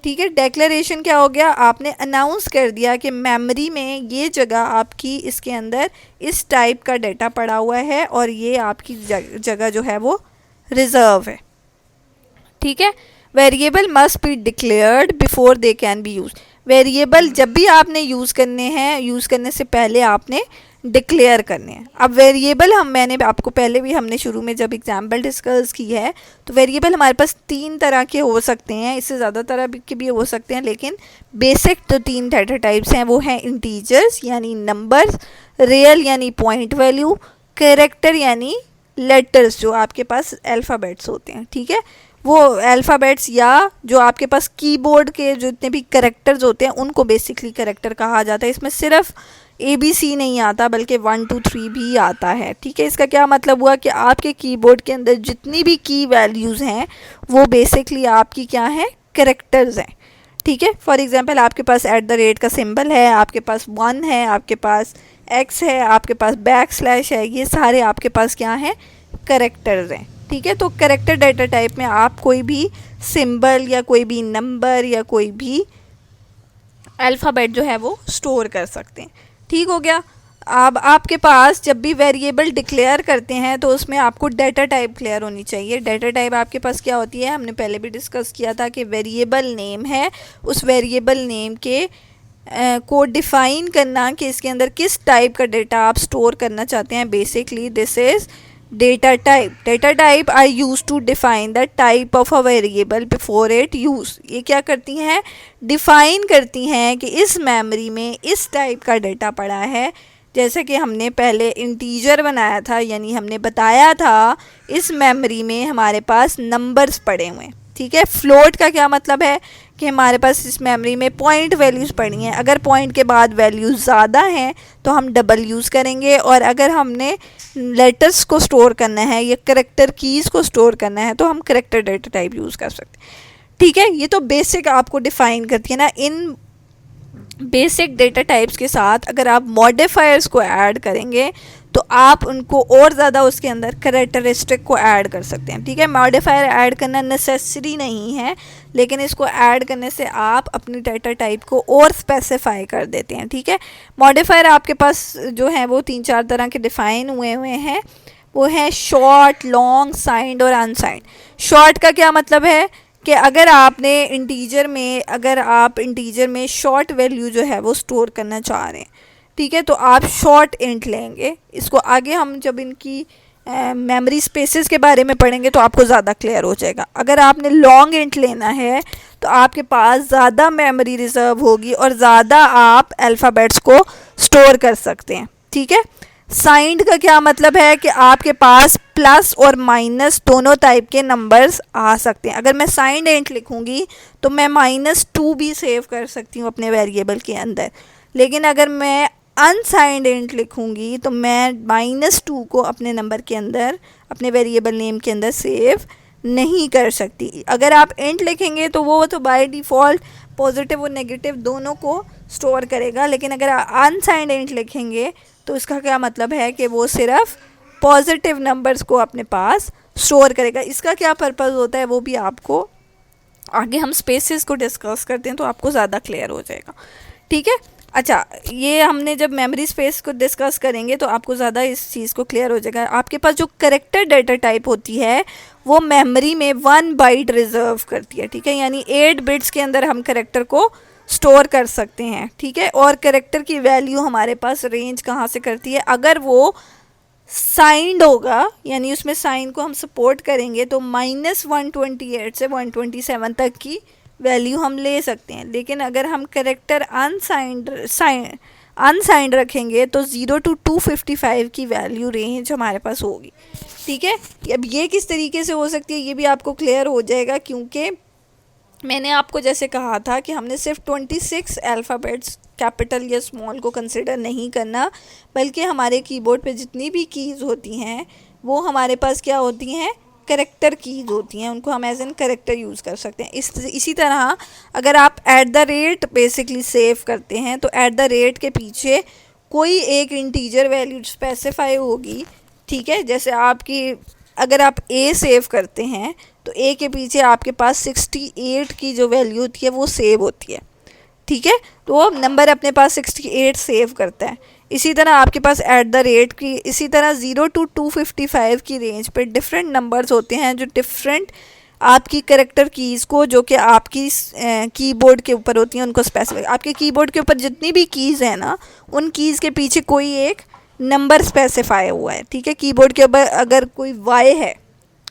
ठीक है। डेक्लरेशन क्या हो गया, आपने अनाउंस कर दिया कि मेमोरी में ये जगह आपकी इसके अंदर इस टाइप का डाटा पड़ा हुआ है और ये आपकी जगह जो है वो रिज़र्व है, ठीक है। Variable must be declared before they can be use. Variable जब भी आपने यूज़ करने हैं, यूज़ करने से पहले आपने डिक्लेयर करने हैं। अब वेरिएबल मैंने आपको पहले भी हमने शुरू में जब एग्जाम्पल डिस्कस की है तो वेरिएबल हमारे पास 3 तरह के हो सकते हैं, इससे ज़्यादा तरह के भी हो सकते हैं, लेकिन बेसिक तो 3 डाटा टाइप्स हैं, वो हैं इंटीजर्स यानी नंबर्स, रियल यानी पॉइंट वैल्यू, कैरेक्टर यानी लेटर्स जो आपके पास अल्फ़ाबेट्स होते हैं, ठीक है। वो अल्फ़ाबेट्स या जो आपके पास कीबोर्ड के जितने भी कैरेक्टर्स होते हैं उनको बेसिकली कैरेक्टर कहा जाता है। इसमें सिर्फ ABC नहीं आता बल्कि 1 2 3 भी आता है, ठीक है। इसका क्या मतलब हुआ कि आपके कीबोर्ड के अंदर जितनी भी की वैल्यूज़ हैं वो बेसिकली आपकी क्या है, कैरेक्टर्स हैं, ठीक है। फॉर एग्जांपल आपके पास @ का सिंबल है, आपके पास 1 है, आपके पास X है, आपके पास बैकस्लैश है, ये सारे आपके पास क्या हैं, कैरेक्टर्स हैं, ठीक है। तो कैरेक्टर डाटा टाइप में आप कोई भी सिंबल या कोई भी नंबर या कोई भी अल्फ़ाबेट जो है वो स्टोर कर सकते हैं, ठीक हो गया। अब आपके पास जब भी वेरिएबल डिक्लेयर करते हैं तो उसमें आपको डाटा टाइप क्लियर होनी चाहिए। डाटा टाइप आपके पास क्या होती है, हमने पहले भी डिस्कस किया था कि वेरिएबल नेम है, उस वेरिएबल नेम के को डिफ़ाइन करना कि इसके अंदर किस टाइप का डेटा आप स्टोर करना चाहते हैं। Basically this is data type. Data type are use to define the type of a variable before it use. ये क्या करती हैं, डिफाइन करती हैं कि इस मेमोरी में इस टाइप का डेटा पड़ा है। जैसे कि हमने पहले इंटीजर बनाया था, यानी हमने बताया था इस मेमोरी में हमारे पास नंबर्स पड़े हुए हैं, ठीक है। फ्लोट का क्या मतलब है कि हमारे पास इस मेमोरी में पॉइंट वैल्यूज़ पड़ी हैं। अगर पॉइंट के बाद वैल्यूज़ ज़्यादा हैं तो हम डबल यूज़ करेंगे, और अगर हमने लेटर्स को स्टोर करना है या करेक्टर कीज़ को स्टोर करना है तो हम करेक्टर डेटा टाइप यूज़ कर सकते हैं, ठीक है। ये तो बेसिक आपको डिफ़ाइन करती है ना। इन बेसिक डेटा टाइप्स के साथ अगर आप मॉडिफायर्स को ऐड करेंगे तो आप उनको और ज़्यादा उसके अंदर करेक्टरिस्टिक को ऐड कर सकते हैं, ठीक है। मॉडिफायर ऐड करना नेसेसरी नहीं है, लेकिन इसको ऐड करने से आप अपनी डेटा टाइप को और स्पेसिफाई कर देते हैं, ठीक है। मॉडिफायर आपके पास जो है वो 3-4 तरह के डिफ़ाइन हुए हैं। वो है शॉर्ट, लॉन्ग, साइंड और अनसाइंड। शॉर्ट का क्या मतलब है कि अगर आप इंटीजर में शॉर्ट वैल्यू जो है वो स्टोर करना चाह रहे हैं, ठीक है, तो आप शॉर्ट इंट लेंगे। इसको आगे हम जब इनकी मेमोरी स्पेसेस के बारे में पढ़ेंगे तो आपको ज़्यादा क्लियर हो जाएगा। अगर आपने लॉन्ग इंट लेना है तो आपके पास ज़्यादा मेमोरी रिजर्व होगी और ज़्यादा आप अल्फ़ाबेट्स को स्टोर कर सकते हैं, ठीक है। साइंड का क्या मतलब है कि आपके पास प्लस और माइनस दोनों टाइप के नंबर्स आ सकते हैं। अगर मैं साइंड इंट लिखूंगी तो मैं -2 भी सेव कर सकती हूँ अपने वेरिएबल के अंदर, लेकिन अगर मैं अनसाइंड इंट लिखूंगी तो मैं -2 को अपने नंबर के अंदर, अपने वेरिएबल नेम के अंदर सेव नहीं कर सकती। अगर आप इंट लिखेंगे तो वो तो बाय डिफ़ॉल्ट पॉजिटिव और नेगेटिव दोनों को स्टोर करेगा, लेकिन अगर आप अनसाइंड इंट लिखेंगे तो इसका क्या मतलब है कि वो सिर्फ पॉजिटिव नंबर्स को अपने पास स्टोर करेगा। इसका क्या पर्पज़ होता है वो भी आपको आगे हम स्पेसेस को डिस्कस करते हैं तो आपको ज़्यादा क्लियर हो जाएगा, ठीक है। अच्छा, ये हमने जब मेमोरी स्पेस को डिस्कस करेंगे तो आपको ज़्यादा इस चीज़ को क्लियर हो जाएगा। आपके पास जो करेक्टर डेटा टाइप होती है वो मेमोरी में 1 बाइट रिजर्व करती है, ठीक है, यानी 8 बिट्स के अंदर हम करेक्टर को स्टोर कर सकते हैं, ठीक है। और करेक्टर की वैल्यू हमारे पास रेंज कहाँ से करती है, अगर वो साइंड होगा यानी उसमें साइन को हम सपोर्ट करेंगे तो -128 से 127 तक की वैल्यू हम ले सकते हैं। लेकिन अगर हम करेक्टर अनसाइंड रखेंगे तो 0 to 255 की वैल्यू रेंज हमारे पास होगी, ठीक है। अब ये किस तरीके से हो सकती है ये भी आपको क्लियर हो जाएगा, क्योंकि मैंने आपको जैसे कहा था कि हमने सिर्फ 26 अल्फ़ाबेट्स कैपिटल या स्मॉल को कंसिडर नहीं करना, बल्कि हमारे कीबोर्ड पे जितनी भी कीज़ होती हैं वो हमारे पास क्या होती हैं, करेक्टर कीज़ होती हैं, उनको हम एज एन करेक्टर यूज़ कर सकते हैं। इसी तरह अगर आप @ बेसिकली सेव करते हैं तो @ के पीछे कोई एक इंटीजर वैल्यू स्पेसिफाई होगी, ठीक है। जैसे अगर आप A सेव करते हैं तो A के पीछे आपके पास 68 की जो वैल्यू होती है वो सेव होती है, ठीक है। तो वो नंबर अपने पास 68 सेव करता है। इसी तरह आपके पास @ की, इसी तरह 0 to 255 की रेंज पे डिफरेंट नंबर्स होते हैं जो डिफरेंट आपकी करेक्टर कीज़ को, जो कि आपकी कीबोर्ड के ऊपर होती हैं, उनको स्पेसिफाई। आपके कीबोर्ड के ऊपर जितनी भी कीज़ हैं ना, उन कीज़ के पीछे कोई एक नंबर स्पेसिफाई हुआ है, ठीक है। कीबोर्ड के ऊपर अगर कोई Y है,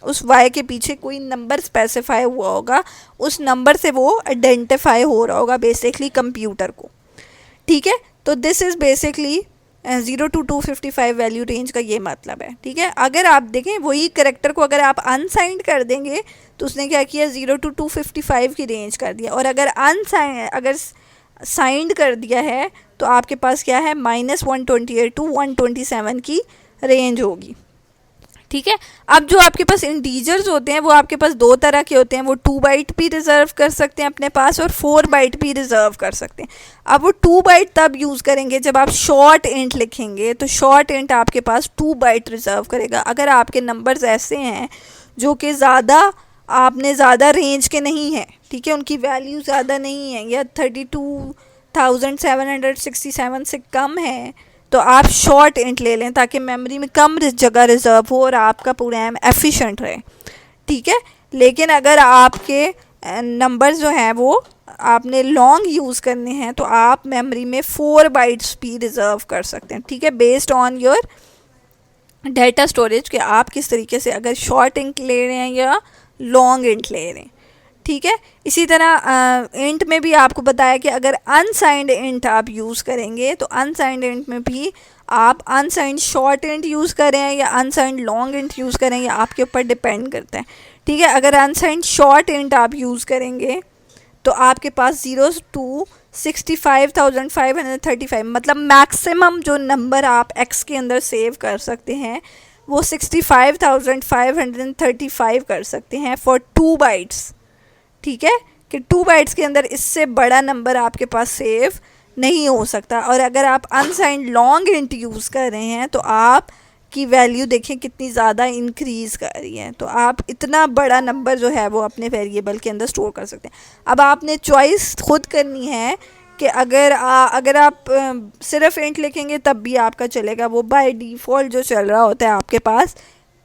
उस Y के पीछे कोई नंबर स्पेसिफाई हुआ होगा, उस नंबर से वो आइडेंटिफाई हो रहा होगा बेसिकली कंप्यूटर को, ठीक है। तो this is basically 0 to 255 value range का ये मतलब है, ठीक है। अगर आप देखें वही करेक्टर को अगर आप अनसाइंड कर देंगे तो उसने क्या किया, 0 to 255 की रेंज कर दिया, और अगर साइंड कर दिया है तो आपके पास क्या है, -128 to 127 की रेंज होगी, ठीक है। अब जो आपके पास इंटीजर्स होते हैं वो आपके पास 2 तरह के होते हैं, वो 2 बाइट भी रिजर्व कर सकते हैं अपने पास और 4 बाइट भी रिजर्व कर सकते हैं। अब वो 2 बाइट तब यूज़ करेंगे जब आप शॉर्ट इंट लिखेंगे, तो शॉर्ट इंट आपके पास 2 बाइट रिजर्व करेगा। अगर आपके नंबर्स ऐसे हैं जो कि ज़्यादा रेंज के नहीं हैं, ठीक है, उनकी वैल्यू ज़्यादा नहीं है या 32,767 से कम है, तो आप शॉर्ट इंट ले लें ताकि मेमोरी में कम जगह रिजर्व हो और आपका प्रोग्राम एफिशिएंट रहे, ठीक है। लेकिन अगर आपके नंबर जो हैं वो आपने लॉन्ग यूज़ करने हैं तो आप मेमोरी में 4 बाइट्स भी रिज़र्व कर सकते हैं, ठीक है, based on your data storage कि आप किस तरीके से अगर शॉर्ट इंट ले रहे हैं या लॉन्ग इंट ले रहे हैं, ठीक है। इसी तरह इंट में भी आपको बताया कि अगर अनसाइंड इंट आप यूज़ करेंगे तो अनसाइंड इंट में भी आप अनसाइंड शॉर्ट इंट यूज़ करें या अनसाइंड लॉन्ग इंट यूज़ करें, या आपके ऊपर डिपेंड करता है, ठीक है। अगर अनसाइंड शॉर्ट इंट आप यूज़ करेंगे तो आपके पास 0 to 65,535 मतलब मैक्सिमम जो नंबर आप एक्स के अंदर सेव कर सकते हैं वो 65,535 कर सकते हैं फॉर 2 बाइट्स, ठीक है, कि 2 बाइट्स के अंदर इससे बड़ा नंबर आपके पास सेव नहीं हो सकता। और अगर आप अनसाइंड लॉन्ग इंट यूज़ कर रहे हैं तो आप की वैल्यू देखें कितनी ज़्यादा इंक्रीज़ कर रही है, तो आप इतना बड़ा नंबर जो है वो अपने वेरिएबल के अंदर स्टोर कर सकते हैं। अब आपने चॉइस खुद करनी है कि अगर आप सिर्फ इंट लिखेंगे तब भी आपका चलेगा, वो बाय डिफ़ॉल्ट जो चल रहा होता है आपके पास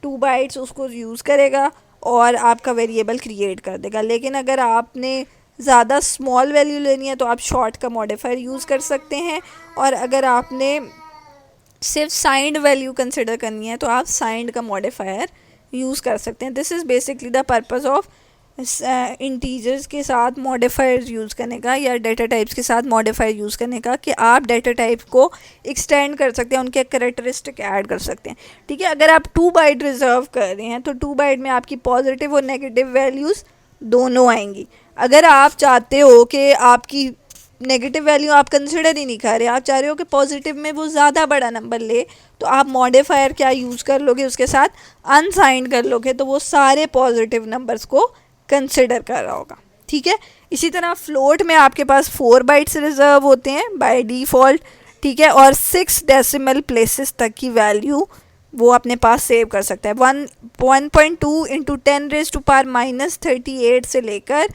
2 बाइट्स उसको यूज़ करेगा और आपका वेरिएबल क्रिएट कर देगा। लेकिन अगर आपने ज़्यादा स्मॉल वैल्यू लेनी है तो आप शॉर्ट का मॉडिफायर यूज़ कर सकते हैं, और अगर आपने सिर्फ साइंड वैल्यू कंसिडर करनी है तो आप साइंड का मॉडिफायर यूज़ कर सकते हैं। This is basically the purpose of integers के साथ मॉडिफायर्स यूज़ करने का या डेटा टाइप्स के साथ मॉडिफायर यूज़ करने का, कि आप डेटा टाइप को एक्सटेंड कर सकते हैं, उनके कैरेक्टरिस्टिक ऐड कर सकते हैं, ठीक है। अगर आप 2 बाइट रिजर्व कर रहे हैं तो 2 बाइट में आपकी पॉजिटिव और नेगेटिव वैल्यूज़ दोनों आएंगी। अगर आप चाहते हो कि आपकी नेगेटिव वैल्यू आप कंसिडर ही नहीं कर रहे, आप चाह रहे हो कि पॉजिटिव में वो ज़्यादा बड़ा नंबर ले, तो आप मॉडिफायर क्या यूज़ कर लोगे, उसके साथ अनसाइंड कर लोगे, तो वो सारे पॉजिटिव नंबर्स को कंसिडर कर रहा होगा, ठीक है। इसी तरह फ्लोट में आपके पास 4 बाइट्स रिजर्व होते हैं बाय डिफ़ॉल्ट, ठीक है, और 6 डेसिमल प्लेसेस तक की वैल्यू वो अपने पास सेव कर सकता है। 1.2 इंटू 10⁻⁻38 से लेकर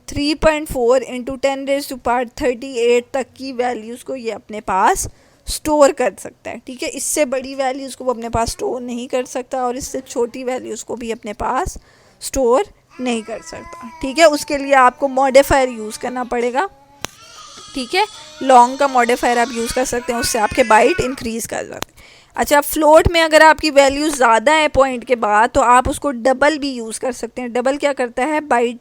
3.4 इंटू 10⁻38 तक की वैल्यूज़ को ये अपने पास स्टोर कर सकता है, ठीक है। इससे बड़ी वैल्यूज़ को वो अपने पास स्टोर नहीं कर सकता और इससे छोटी वैल्यूज़ को भी अपने पास स्टोर नहीं कर सकता, ठीक है। उसके लिए आपको मॉडिफायर यूज़ करना पड़ेगा, ठीक है। लॉन्ग का मॉडिफायर आप यूज़ कर सकते हैं, उससे आपके बाइट इंक्रीज़ कर जाते हैं। अच्छा, फ्लोट में अगर आपकी वैल्यू ज़्यादा है पॉइंट के बाद तो आप उसको डबल भी यूज़ कर सकते हैं। डबल क्या करता है, बाइट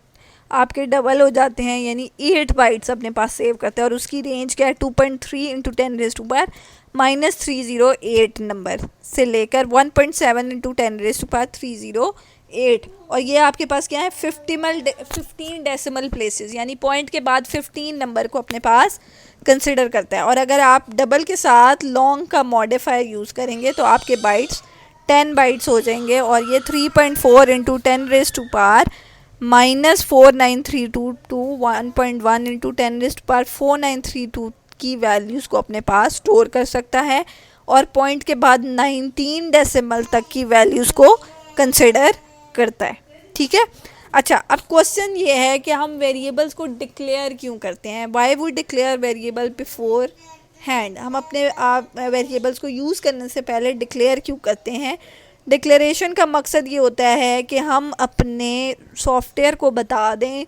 आपके डबल हो जाते हैं, यानी 8 बाइट्स अपने पास सेव करते हैं, और उसकी रेंज क्या है 2.3 इंटू 10⁻⁻308 नंबर से लेकर 1.7 इंटू 10⁻308, और ये आपके पास क्या है 15 डेसिमल प्लेसेस, यानी पॉइंट के बाद 15 नंबर को अपने पास कंसिडर करता है। और अगर आप डबल के साथ लॉन्ग का मॉडिफायर यूज़ करेंगे तो आपके बाइट्स 10 बाइट्स हो जाएंगे, और ये 3.4 इंटू 10⁻⁻4932 टू 1.1 इंटू 10⁻4932 की वैल्यूज़ को अपने पास स्टोर कर सकता है, और पॉइंट के बाद 19 डेसिमल तक की वैल्यूज़ को कंसिडर करता है, ठीक है। अच्छा, अब क्वेश्चन ये है कि हम वेरिएबल्स को डिक्लेयर क्यों करते हैं, why would declare variable before hand, हम अपने वेरिएबल्स को यूज़ करने से पहले डिक्लेयर क्यों करते हैं। डिक्लेरेशन का मकसद ये होता है कि हम अपने सॉफ्टवेयर को बता दें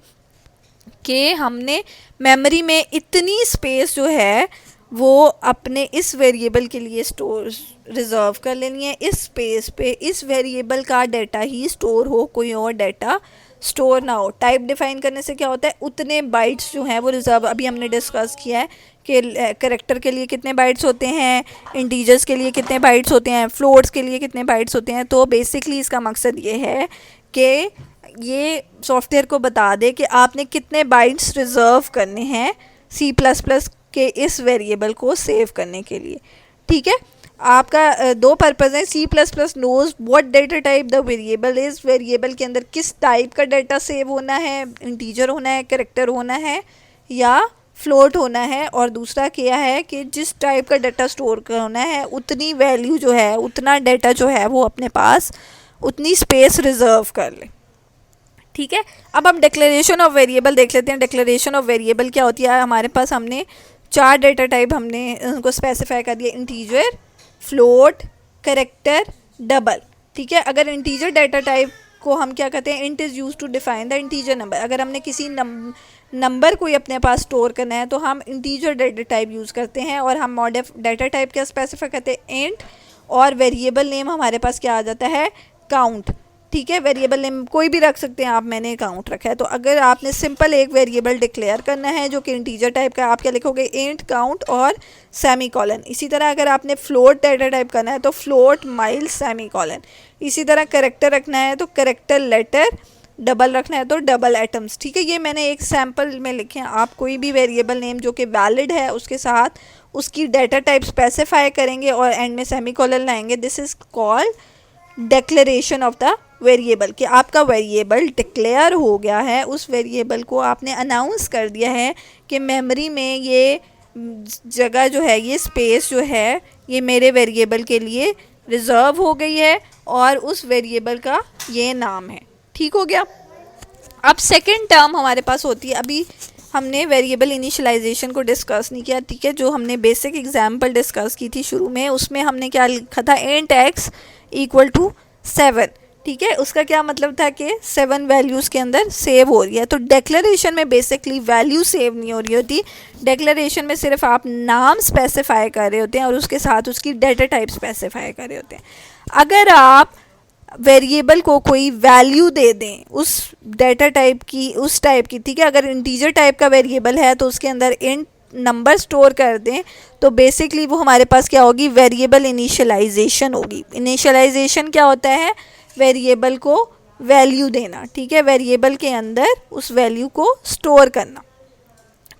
कि हमने मेमोरी में इतनी स्पेस जो है वो अपने इस वेरिएबल के लिए स्टोर रिज़र्व कर लेनी है, इस स्पेस पे इस वेरिएबल का डाटा ही स्टोर हो, कोई और डाटा स्टोर ना हो। टाइप डिफाइन करने से क्या होता है, उतने बाइट्स जो हैं वो रिज़र्व, अभी हमने डिस्कस किया है कि कैरेक्टर के लिए कितने बाइट्स होते हैं, इंटीजर्स के लिए कितने बाइट्स होते हैं, फ्लोट्स के लिए कितने बाइट्स होते हैं। तो बेसिकली इसका मकसद ये है कि ये सॉफ्टवेयर को बता दे कि आपने कितने बाइट्स रिज़र्व करने हैं C++ के इस वेरिएबल को सेव करने के लिए, ठीक है। आपका 2 पर्पज़ है। C++ nose what data type the variable is, variable के अंदर किस टाइप का डाटा सेव होना है, इंटीजर होना है, कैरेक्टर होना है या फ्लोट होना है, और दूसरा क्या है कि जिस टाइप का डाटा स्टोर करना है उतनी वैल्यू जो है, उतना डाटा जो है वो अपने पास उतनी स्पेस रिज़र्व कर ले, ठीक है। अब हम डिक्लेरेशन ऑफ वेरिएबल देख लेते हैं। डिक्लेरेशन ऑफ वेरिएबल क्या होती है, हमारे पास हमने 4 डेटा टाइप हमने उनको स्पेसिफाई कर दिया, इंटीजर, फ्लोट, कैरेक्टर, डबल। ठीक है, अगर इंटीजर डेटा टाइप को हम क्या कहते हैं, int is use to define the integer number. अगर हमने किसी नंबर कोई अपने पास स्टोर करना है तो हम इंटीजर डेटा टाइप यूज़ करते हैं। और हम डेटा टाइप क्या स्पेसिफाई करते हैं, इंट। और वेरिएबल नेम हमारे पास क्या आ जाता है, काउंट। ठीक है, वेरिएबल नेम कोई भी रख सकते हैं आप, मैंने काउंट रखा है। तो अगर आपने सिंपल एक वेरिएबल डिक्लेयर करना है जो कि इंटीजर टाइप का, आप क्या लिखोगे, इंट, काउंट और सेमीकोलन। इसी तरह अगर आपने फ्लोट डेटा टाइप करना है तो फ्लोट, माइल, सेमीकोलन। इसी तरह कैरेक्टर रखना है तो कैरेक्टर, लेटर, डबल रखना है तो डबल एटम्स। ठीक है, ये मैंने एक सैम्पल में लिखे हैं। आप कोई भी वेरिएबल नेम जो कि वैलिड है उसके साथ उसकी डेटा टाइप स्पेसिफाई करेंगे और एंड में सेमीकोलन लाएंगे। This is called declaration of the variable, कि आपका वेरिएबल डिक्लेयर हो गया है, उस वेरिएबल को आपने अनाउंस कर दिया है कि मेमोरी में ये जगह जो है, ये स्पेस जो है, ये मेरे वेरिएबल के लिए रिजर्व हो गई है और उस वेरिएबल का ये नाम है। ठीक हो गया। अब सेकंड टर्म हमारे पास होती है, अभी हमने वेरिएबल इनिशियलाइजेशन को डिस्कस नहीं किया। ठीक है, जो हमने बेसिक एग्जांपल डिस्कस की थी शुरू में, उसमें हमने क्या लिखा था, इंट x इक्वल टू 7। ठीक है, उसका क्या मतलब था कि 7 वैल्यूज़ के अंदर सेव हो रही है। तो डिक्लेरेशन में बेसिकली वैल्यू सेव नहीं हो रही होती, डिक्लेरेशन में सिर्फ आप नाम स्पेसिफाई कर रहे होते हैं और उसके साथ उसकी डेटा टाइप स्पेसिफाई कर रहे होते हैं। अगर आप वेरिएबल को कोई वैल्यू दे दें उस डेटा टाइप की, उस टाइप की, ठीक है, अगर इंटीजर टाइप का वेरिएबल है तो उसके अंदर इंट नंबर स्टोर कर दें तो बेसिकली वो हमारे पास क्या होगी, वेरिएबल इनिशियलाइजेशन होगी। इनिशियलाइजेशन क्या होता है, वेरिएबल को वैल्यू देना। ठीक है, वेरिएबल के अंदर उस वैल्यू को स्टोर करना।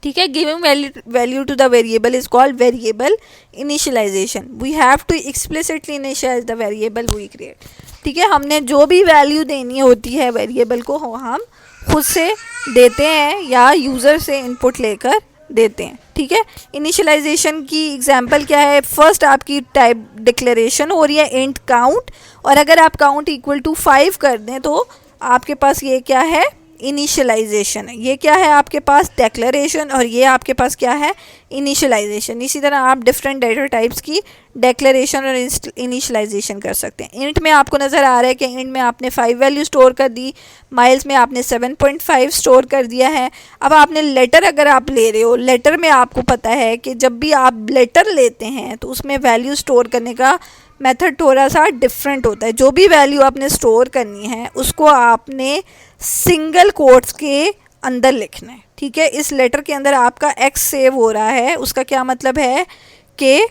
ठीक है, giving value to the variable is called variable initialization. We have to explicitly initialize the variable we create. ठीक है, हमने जो भी वैल्यू देनी होती है वेरिएबल को हम खुद से देते हैं या यूज़र से इनपुट लेकर देते हैं। ठीक है, इनिशियलाइजेशन की एग्जांपल क्या है, फर्स्ट आपकी टाइप डिक्लेरेशन हो रही है इंट काउंट, और अगर आप काउंट इक्वल टू 5 कर दें तो आपके पास ये क्या है, इनिशियलाइजेशन है। ये क्या है आपके पास, डिक्लेरेशन, और ये आपके पास क्या है, इनिशियलाइजेशन। इसी तरह आप डिफरेंट डेटा टाइप्स की डिक्लेरेशन और इनिशियलाइजेशन कर सकते हैं। इंट में आपको नज़र आ रहा है कि इंट में आपने 5 वैल्यू स्टोर कर दी, माइल्स में आपने 7.5 स्टोर कर दिया है। अब आपने लेटर अगर आप ले रहे हो, लेटर में आपको पता है कि जब भी आप लेटर लेते हैं तो उसमें वैल्यू स्टोर करने का मेथड थोड़ा सा डिफरेंट होता है। जो भी वैल्यू आपने स्टोर करनी है उसको आपने सिंगल कोट्स के अंदर लिखना है। ठीक है, इस लेटर के अंदर आपका x सेव हो रहा है, उसका क्या मतलब है कि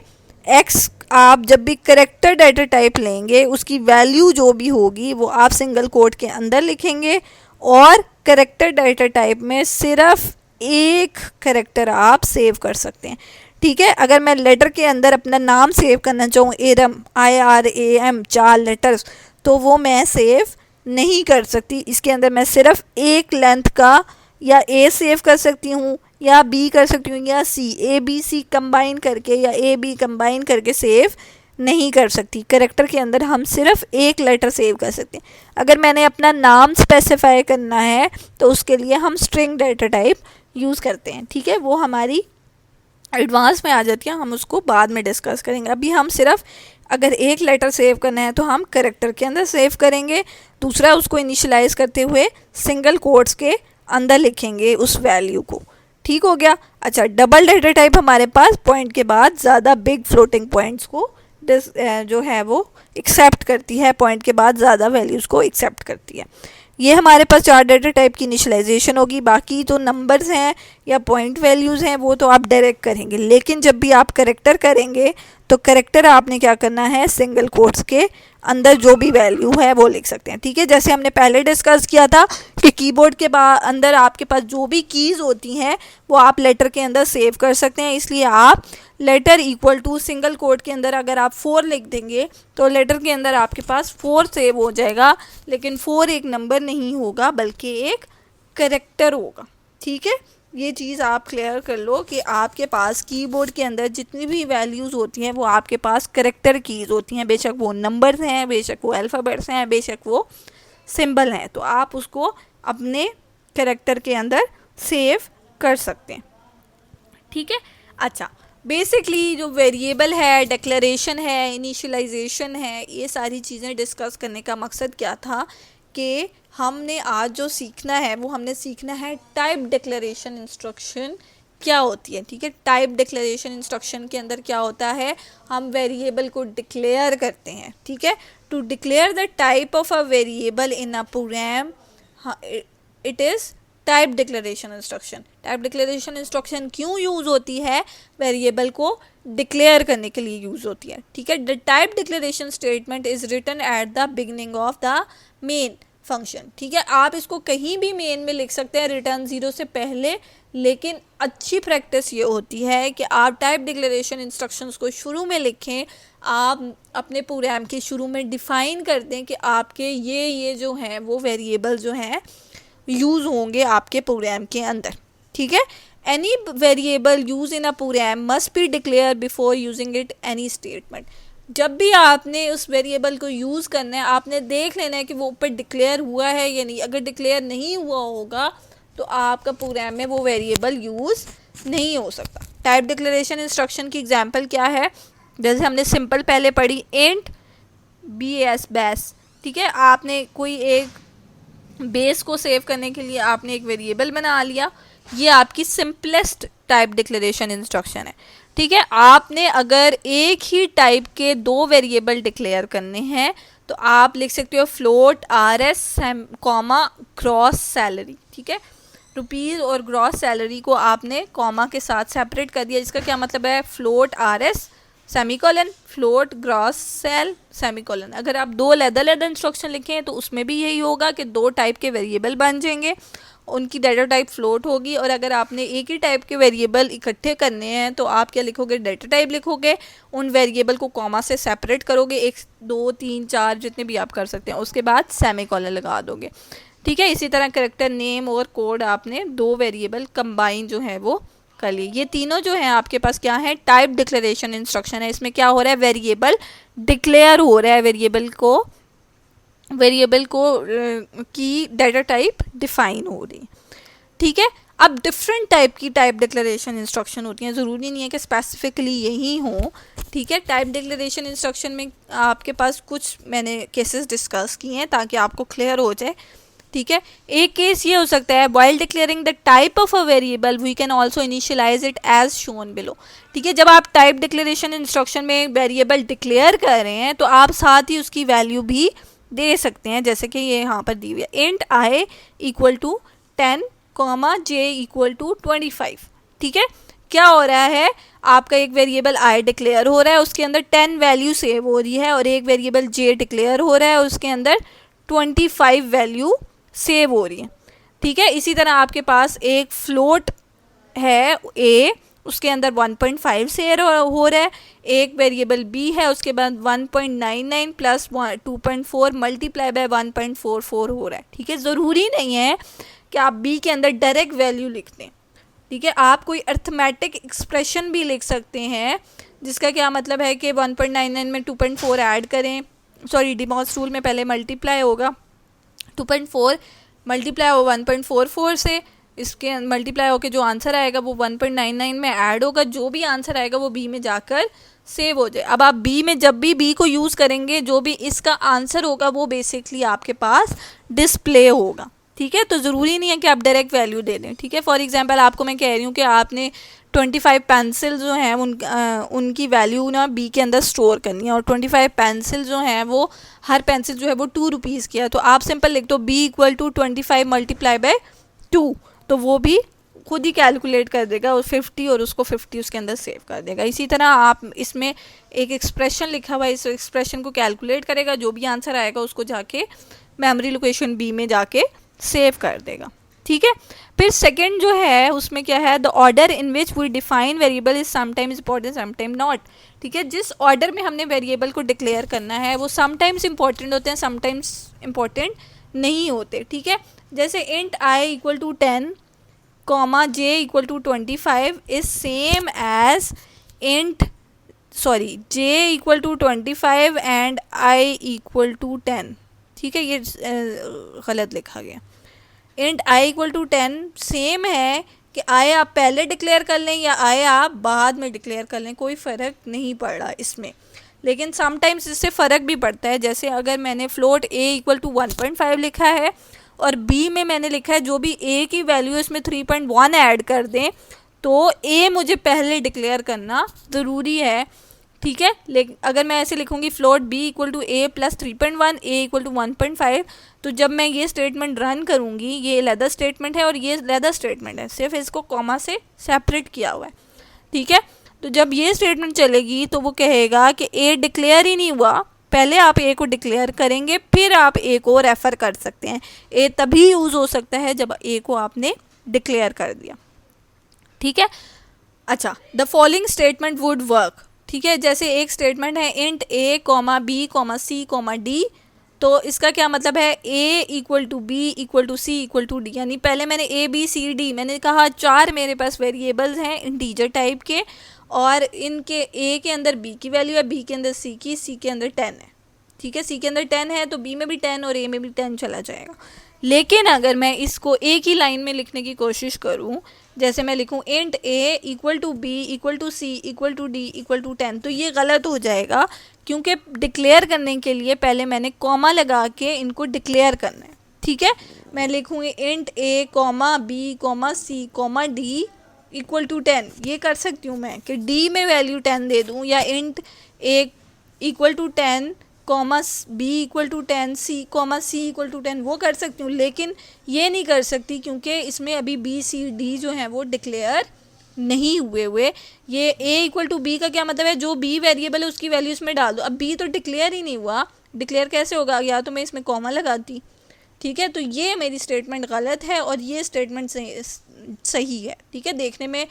x आप जब भी करेक्टर डेटा टाइप लेंगे उसकी वैल्यू जो भी होगी वो आप सिंगल कोट के अंदर लिखेंगे, और करेक्टर डेटा टाइप में सिर्फ एक करेक्टर आप सेव कर सकते हैं। ठीक है, अगर मैं लेटर के अंदर अपना नाम सेव करना चाहूँ, एरम, IRAM, 4 लेटर्स, तो वो मैं सेव नहीं कर सकती। इसके अंदर मैं सिर्फ एक लेंथ का या A सेव कर सकती हूँ या B कर सकती हूँ या C, ABC कंबाइन करके या AB कंबाइन करके सेव नहीं कर सकती। करेक्टर के अंदर हम सिर्फ एक लेटर सेव कर सकते हैं। अगर मैंने अपना नाम स्पेसिफाई करना है तो उसके लिए हम स्ट्रिंग डेटा टाइप यूज़ करते हैं। ठीक है, वो हमारी एडवांस में आ जाती है, हम उसको बाद में डिस्कस करेंगे। अभी हम सिर्फ अगर एक लेटर सेव करना है तो हम करेक्टर के अंदर सेव करेंगे, दूसरा उसको इनिशियलाइज करते हुए सिंगल कोट्स के अंदर लिखेंगे उस वैल्यू को। ठीक हो गया। अच्छा, डबल डेटा टाइप हमारे पास पॉइंट के बाद ज़्यादा बिग फ्लोटिंग पॉइंट्स को जो है वो एक्सेप्ट करती है, पॉइंट के बाद ज़्यादा वैल्यूज़ को एक्सेप्ट करती है। ये हमारे पास 4 डेटा टाइप की इनिशियलाइजेशन होगी। बाकी तो नंबर्स हैं या पॉइंट वैल्यूज़ हैं वो तो आप डायरेक्ट करेंगे, लेकिन जब भी आप करेक्टर करेंगे तो करेक्टर आपने क्या करना है, सिंगल कोट्स के अंदर जो भी वैल्यू है वो लिख सकते हैं। ठीक है, जैसे हमने पहले डिस्कस किया था कि कीबोर्ड के अंदर आपके पास जो भी कीज़ होती हैं वो आप लेटर के अंदर सेव कर सकते हैं। इसलिए आप letter equal to single quote के अंदर अगर आप 4 लिख देंगे तो लेटर के अंदर आपके पास 4 सेव हो जाएगा, लेकिन 4 एक नंबर नहीं होगा बल्कि एक करेक्टर होगा। ठीक है, ये चीज़ आप क्लियर कर लो कि आपके पास कीबोर्ड के अंदर जितनी भी वैल्यूज़ होती हैं वो आपके पास करेक्टर कीज़ होती हैं, बेशक वो नंबर्स हैं, बेशक वो अल्फ़ाबेट्स हैं, बेशक वो सिंबल हैं, तो आप उसको अपने करेक्टर के अंदर सेव कर सकते हैं। ठीक है, अच्छा, बेसिकली जो वेरिएबल है, डिक्लेरेशन है, इनिशियलाइजेशन है, ये सारी चीज़ें डिस्कस करने का मकसद क्या था कि हमने आज जो सीखना है वो हमने सीखना है टाइप डिक्लेरेशन इंस्ट्रक्शन क्या होती है। ठीक है, टाइप डिक्लेरेशन इंस्ट्रक्शन के अंदर क्या होता है, हम वेरिएबल को डिक्लेयर करते हैं। ठीक है, to declare the type of a variable in a program it is type declaration instruction. Type declaration instruction क्यों यूज़ होती है, वेरिएबल को डिक्लेयर करने के लिए यूज़ होती है। ठीक है, the type declaration statement is written at the beginning of the main function. ठीक है, आप इसको कहीं भी मेन में लिख सकते हैं रिटर्न ज़ीरो से पहले, लेकिन अच्छी प्रैक्टिस ये होती है कि आप टाइप डिक्लेरेशन इंस्ट्रक्शंस को शुरू में लिखें। आप अपने प्रोग्राम के शुरू में डिफ़ाइन कर दें कि आपके ये जो हैं वो वेरिएबल जो हैं यूज़ होंगे आपके प्रोग्राम के अंदर। ठीक है, any variable use in a program must be declare before using it any statement. जब भी आपने उस वेरिएबल को यूज़ करना है, आपने देख लेना है कि वो ऊपर डिक्लेयर हुआ है या नहीं। अगर डिक्लेयर नहीं हुआ होगा तो आपका प्रोग्राम में वो वेरिएबल यूज़ नहीं हो सकता। टाइप डिक्लेरेशन इंस्ट्रक्शन की एग्जांपल क्या है, जैसे हमने सिंपल पहले पढ़ी इंट BAS बेस। ठीक है, आपने कोई एक बेस को सेव करने के लिए आपने एक वेरिएबल बना लिया, ये आपकी सिंपलेस्ट टाइप डिक्लेरेशन इंस्ट्रक्शन है। ठीक है, आपने अगर एक ही टाइप के दो वेरिएबल डिक्लेयर करने हैं तो आप लिख सकते हो float RS comma gross salary. ठीक है, रुपीज़ और ग्रॉस सैलरी को आपने कॉमा के साथ सेपरेट कर दिया, जिसका क्या मतलब है, float RS semicolon float gross sale semicolon. अगर आप दो अलग इंस्ट्रक्शन लिखें तो उसमें भी यही होगा कि दो टाइप के वेरिएबल बन जाएंगे, उनकी डाटा टाइप फ्लोट होगी। और अगर आपने एक ही टाइप के वेरिएबल इकट्ठे करने हैं तो आप क्या लिखोगे, डाटा टाइप लिखोगे, उन वेरिएबल को कॉमा से सेपरेट करोगे, 1 2 3 4 जितने भी आप कर सकते हैं, उसके बाद सेमीकोलन लगा दोगे। ठीक है, इसी तरह कैरेक्टर नेम और कोड आपने दो वेरिएबल कंबाइन जो है वो कर लिए। ये तीनों जो है आपके पास क्या है, टाइप डिक्लेरेशन इंस्ट्रक्शन है। इसमें क्या हो रहा है, वेरिएबल डिक्लेयर हो रहा है, वेरिएबल को की डाटा टाइप डिफाइन हो रही है। ठीक है, अब डिफरेंट टाइप की टाइप डिक्लेरेशन इंस्ट्रक्शन होती हैं, ज़रूरी नहीं है कि स्पेसिफिकली यही हो। ठीक है, टाइप डिक्लेरेशन इंस्ट्रक्शन में आपके पास कुछ मैंने केसेस डिस्कस किए हैं ताकि आपको क्लियर हो जाए। ठीक है, एक केस ये हो सकता है, while declaring the type of a variable we can also initialize it as shown below. ठीक है, जब आप टाइप डिक्लेरेशन इंस्ट्रक्शन में वेरिएबल डिक्लेयर कर रहे हैं तो आप साथ ही उसकी वैल्यू भी दे सकते हैं, जैसे कि ये यहाँ पर दी हुई है, int I equal to 10 J equal to 25। ठीक है, क्या हो रहा है, आपका एक वेरिएबल I डिक्लेयर हो रहा है, उसके अंदर 10 वैल्यू सेव हो रही है, और एक वेरिएबल J डिक्लेयर हो रहा है, उसके अंदर 25 वैल्यू सेव हो रही है। ठीक है, इसी तरह आपके पास एक फ्लोट है A, उसके अंदर 1.5 शेयर हो रहा है, एक वेरिएबल B है, उसके बाद 1.99 प्लस 2.4 मल्टीप्लाई बाय 1.44 हो रहा है। ठीक है, ज़रूरी नहीं है कि आप B के अंदर डायरेक्ट वैल्यू लिख दें। ठीक है, आप कोई अर्थमेटिक एक्सप्रेशन भी लिख सकते हैं, जिसका क्या मतलब है कि 1.99 में 2.4 ऐड करें, सॉरी डिमॉस रूल में पहले मल्टीप्लाई होगा, 2.4 मल्टीप्लाई हो 1.44 से, इसके मल्टीप्लाई होकर जो आंसर आएगा वो 1.99 में ऐड होगा, जो भी आंसर आएगा वो B में जाकर सेव हो जाए। अब आप B में जब भी B को यूज़ करेंगे, जो भी इसका आंसर होगा वो बेसिकली आपके पास डिस्प्ले होगा। ठीक है, तो ज़रूरी नहीं है कि आप डायरेक्ट वैल्यू दे दें। ठीक है, फॉर एग्जांपल आपको मैं कह रही हूँ कि आपने 25 पेंसिल जो हैं उनकी वैल्यू ना B के अंदर स्टोर करनी है, और 25 पेंसिल जो हैं वो हर पेंसिल जो है वो 2 रुपीज़ की है, तो आप सिंपल लिख दो B equal to 25 multiply by 2, तो वो भी खुद ही कैलकुलेट कर देगा और 50 और उसको 50 उसके अंदर सेव कर देगा। इसी तरह आप इसमें एक एक्सप्रेशन लिखा हुआ है, इस एक्सप्रेशन को कैलकुलेट करेगा, जो भी आंसर आएगा उसको जाके मेमोरी लोकेशन B में जाके सेव कर देगा। ठीक है, फिर सेकंड जो है उसमें क्या है, the order in which we define variable is sometimes important sometime not. ठीक है, जिस ऑर्डर में हमने वेरिएबल को डिक्लेयर करना है वो समटाइम्स इंपॉर्टेंट होते हैं, समटाइम्स इंपॉर्टेंट नहीं होते। ठीक है, जैसे int I equal to 10 J equal to 25 is same as J equal to 25 and I equal to 10। ठीक है, ये गलत लिखा गया, int I equal to 10 same है कि आए आप पहले डिक्लेयर कर लें या आए आप बाद में डिक्लेयर कर लें, कोई फ़र्क नहीं पड़ रहा इसमें। लेकिन समटाइम्स इससे फ़र्क भी पड़ता है, जैसे अगर मैंने फ्लोट a इक्वल टू 1.5 लिखा है और b में मैंने लिखा है जो भी a की वैल्यू इसमें 3.1 ऐड कर दें, तो a मुझे पहले डिक्लेयर करना ज़रूरी है, ठीक है। लेकिन अगर मैं ऐसे लिखूँगी float b equal to a plus 3.1 a equal to 1.5, तो जब मैं ये स्टेटमेंट रन करूँगी, ये लेदर स्टेटमेंट है और ये लेदर स्टेटमेंट है, सिर्फ इसको कॉमा से सेपरेट किया हुआ है, ठीक है। तो जब ये स्टेटमेंट चलेगी तो वो कहेगा कि a डिक्लेयर ही नहीं हुआ, पहले आप a को डिक्लेयर करेंगे फिर आप a को रेफ़र कर सकते हैं। a तभी यूज़ हो सकता है जब a को आपने डिक्लेयर कर दिया, ठीक है। अच्छा, the following statement would work, ठीक है। जैसे एक स्टेटमेंट है int a comma b comma c comma d, तो इसका क्या मतलब है, a equal to B equal to C equal to D, यानी पहले मैंने a b c d मैंने कहा 4 मेरे पास वेरिएबल्स हैं इंटीजर टाइप के, और इनके a के अंदर b की वैल्यू है, b के अंदर c की, c के अंदर 10 है, ठीक है। c के अंदर 10 है तो b में भी 10 और a में भी 10 चला जाएगा। लेकिन अगर मैं इसको एक ही लाइन में लिखने की कोशिश करूं, जैसे मैं लिखूं int a equal to b equal to c equal to d equal to 10, तो ये गलत हो जाएगा, क्योंकि डिक्लेयर करने के लिए पहले मैंने कॉमा लगा के इनको डिक्लेयर करना है, ठीक है। मैं लिखूँगी int a comma b comma c comma d equal to 10, ये कर सकती हूँ मैं कि d में वैल्यू 10 दे दूँ, या int a equal to 10 comma b equal to 10 c comma c equal to 10, वो कर सकती हूँ। लेकिन ये नहीं कर सकती क्योंकि इसमें अभी b c d जो हैं वो डिक्लेयर नहीं हुए। ये a इक्वल टू b का क्या मतलब है, जो b वेरिएबल है उसकी वैल्यू इसमें डाल दो। अब b तो डिक्लेयर ही नहीं हुआ, डिक्लेयर कैसे होगा, या तो मैं इसमें कॉमा लगाती, ठीक है। तो ये मेरी स्टेटमेंट गलत है और ये स्टेटमेंट सही है, ठीक है। देखने में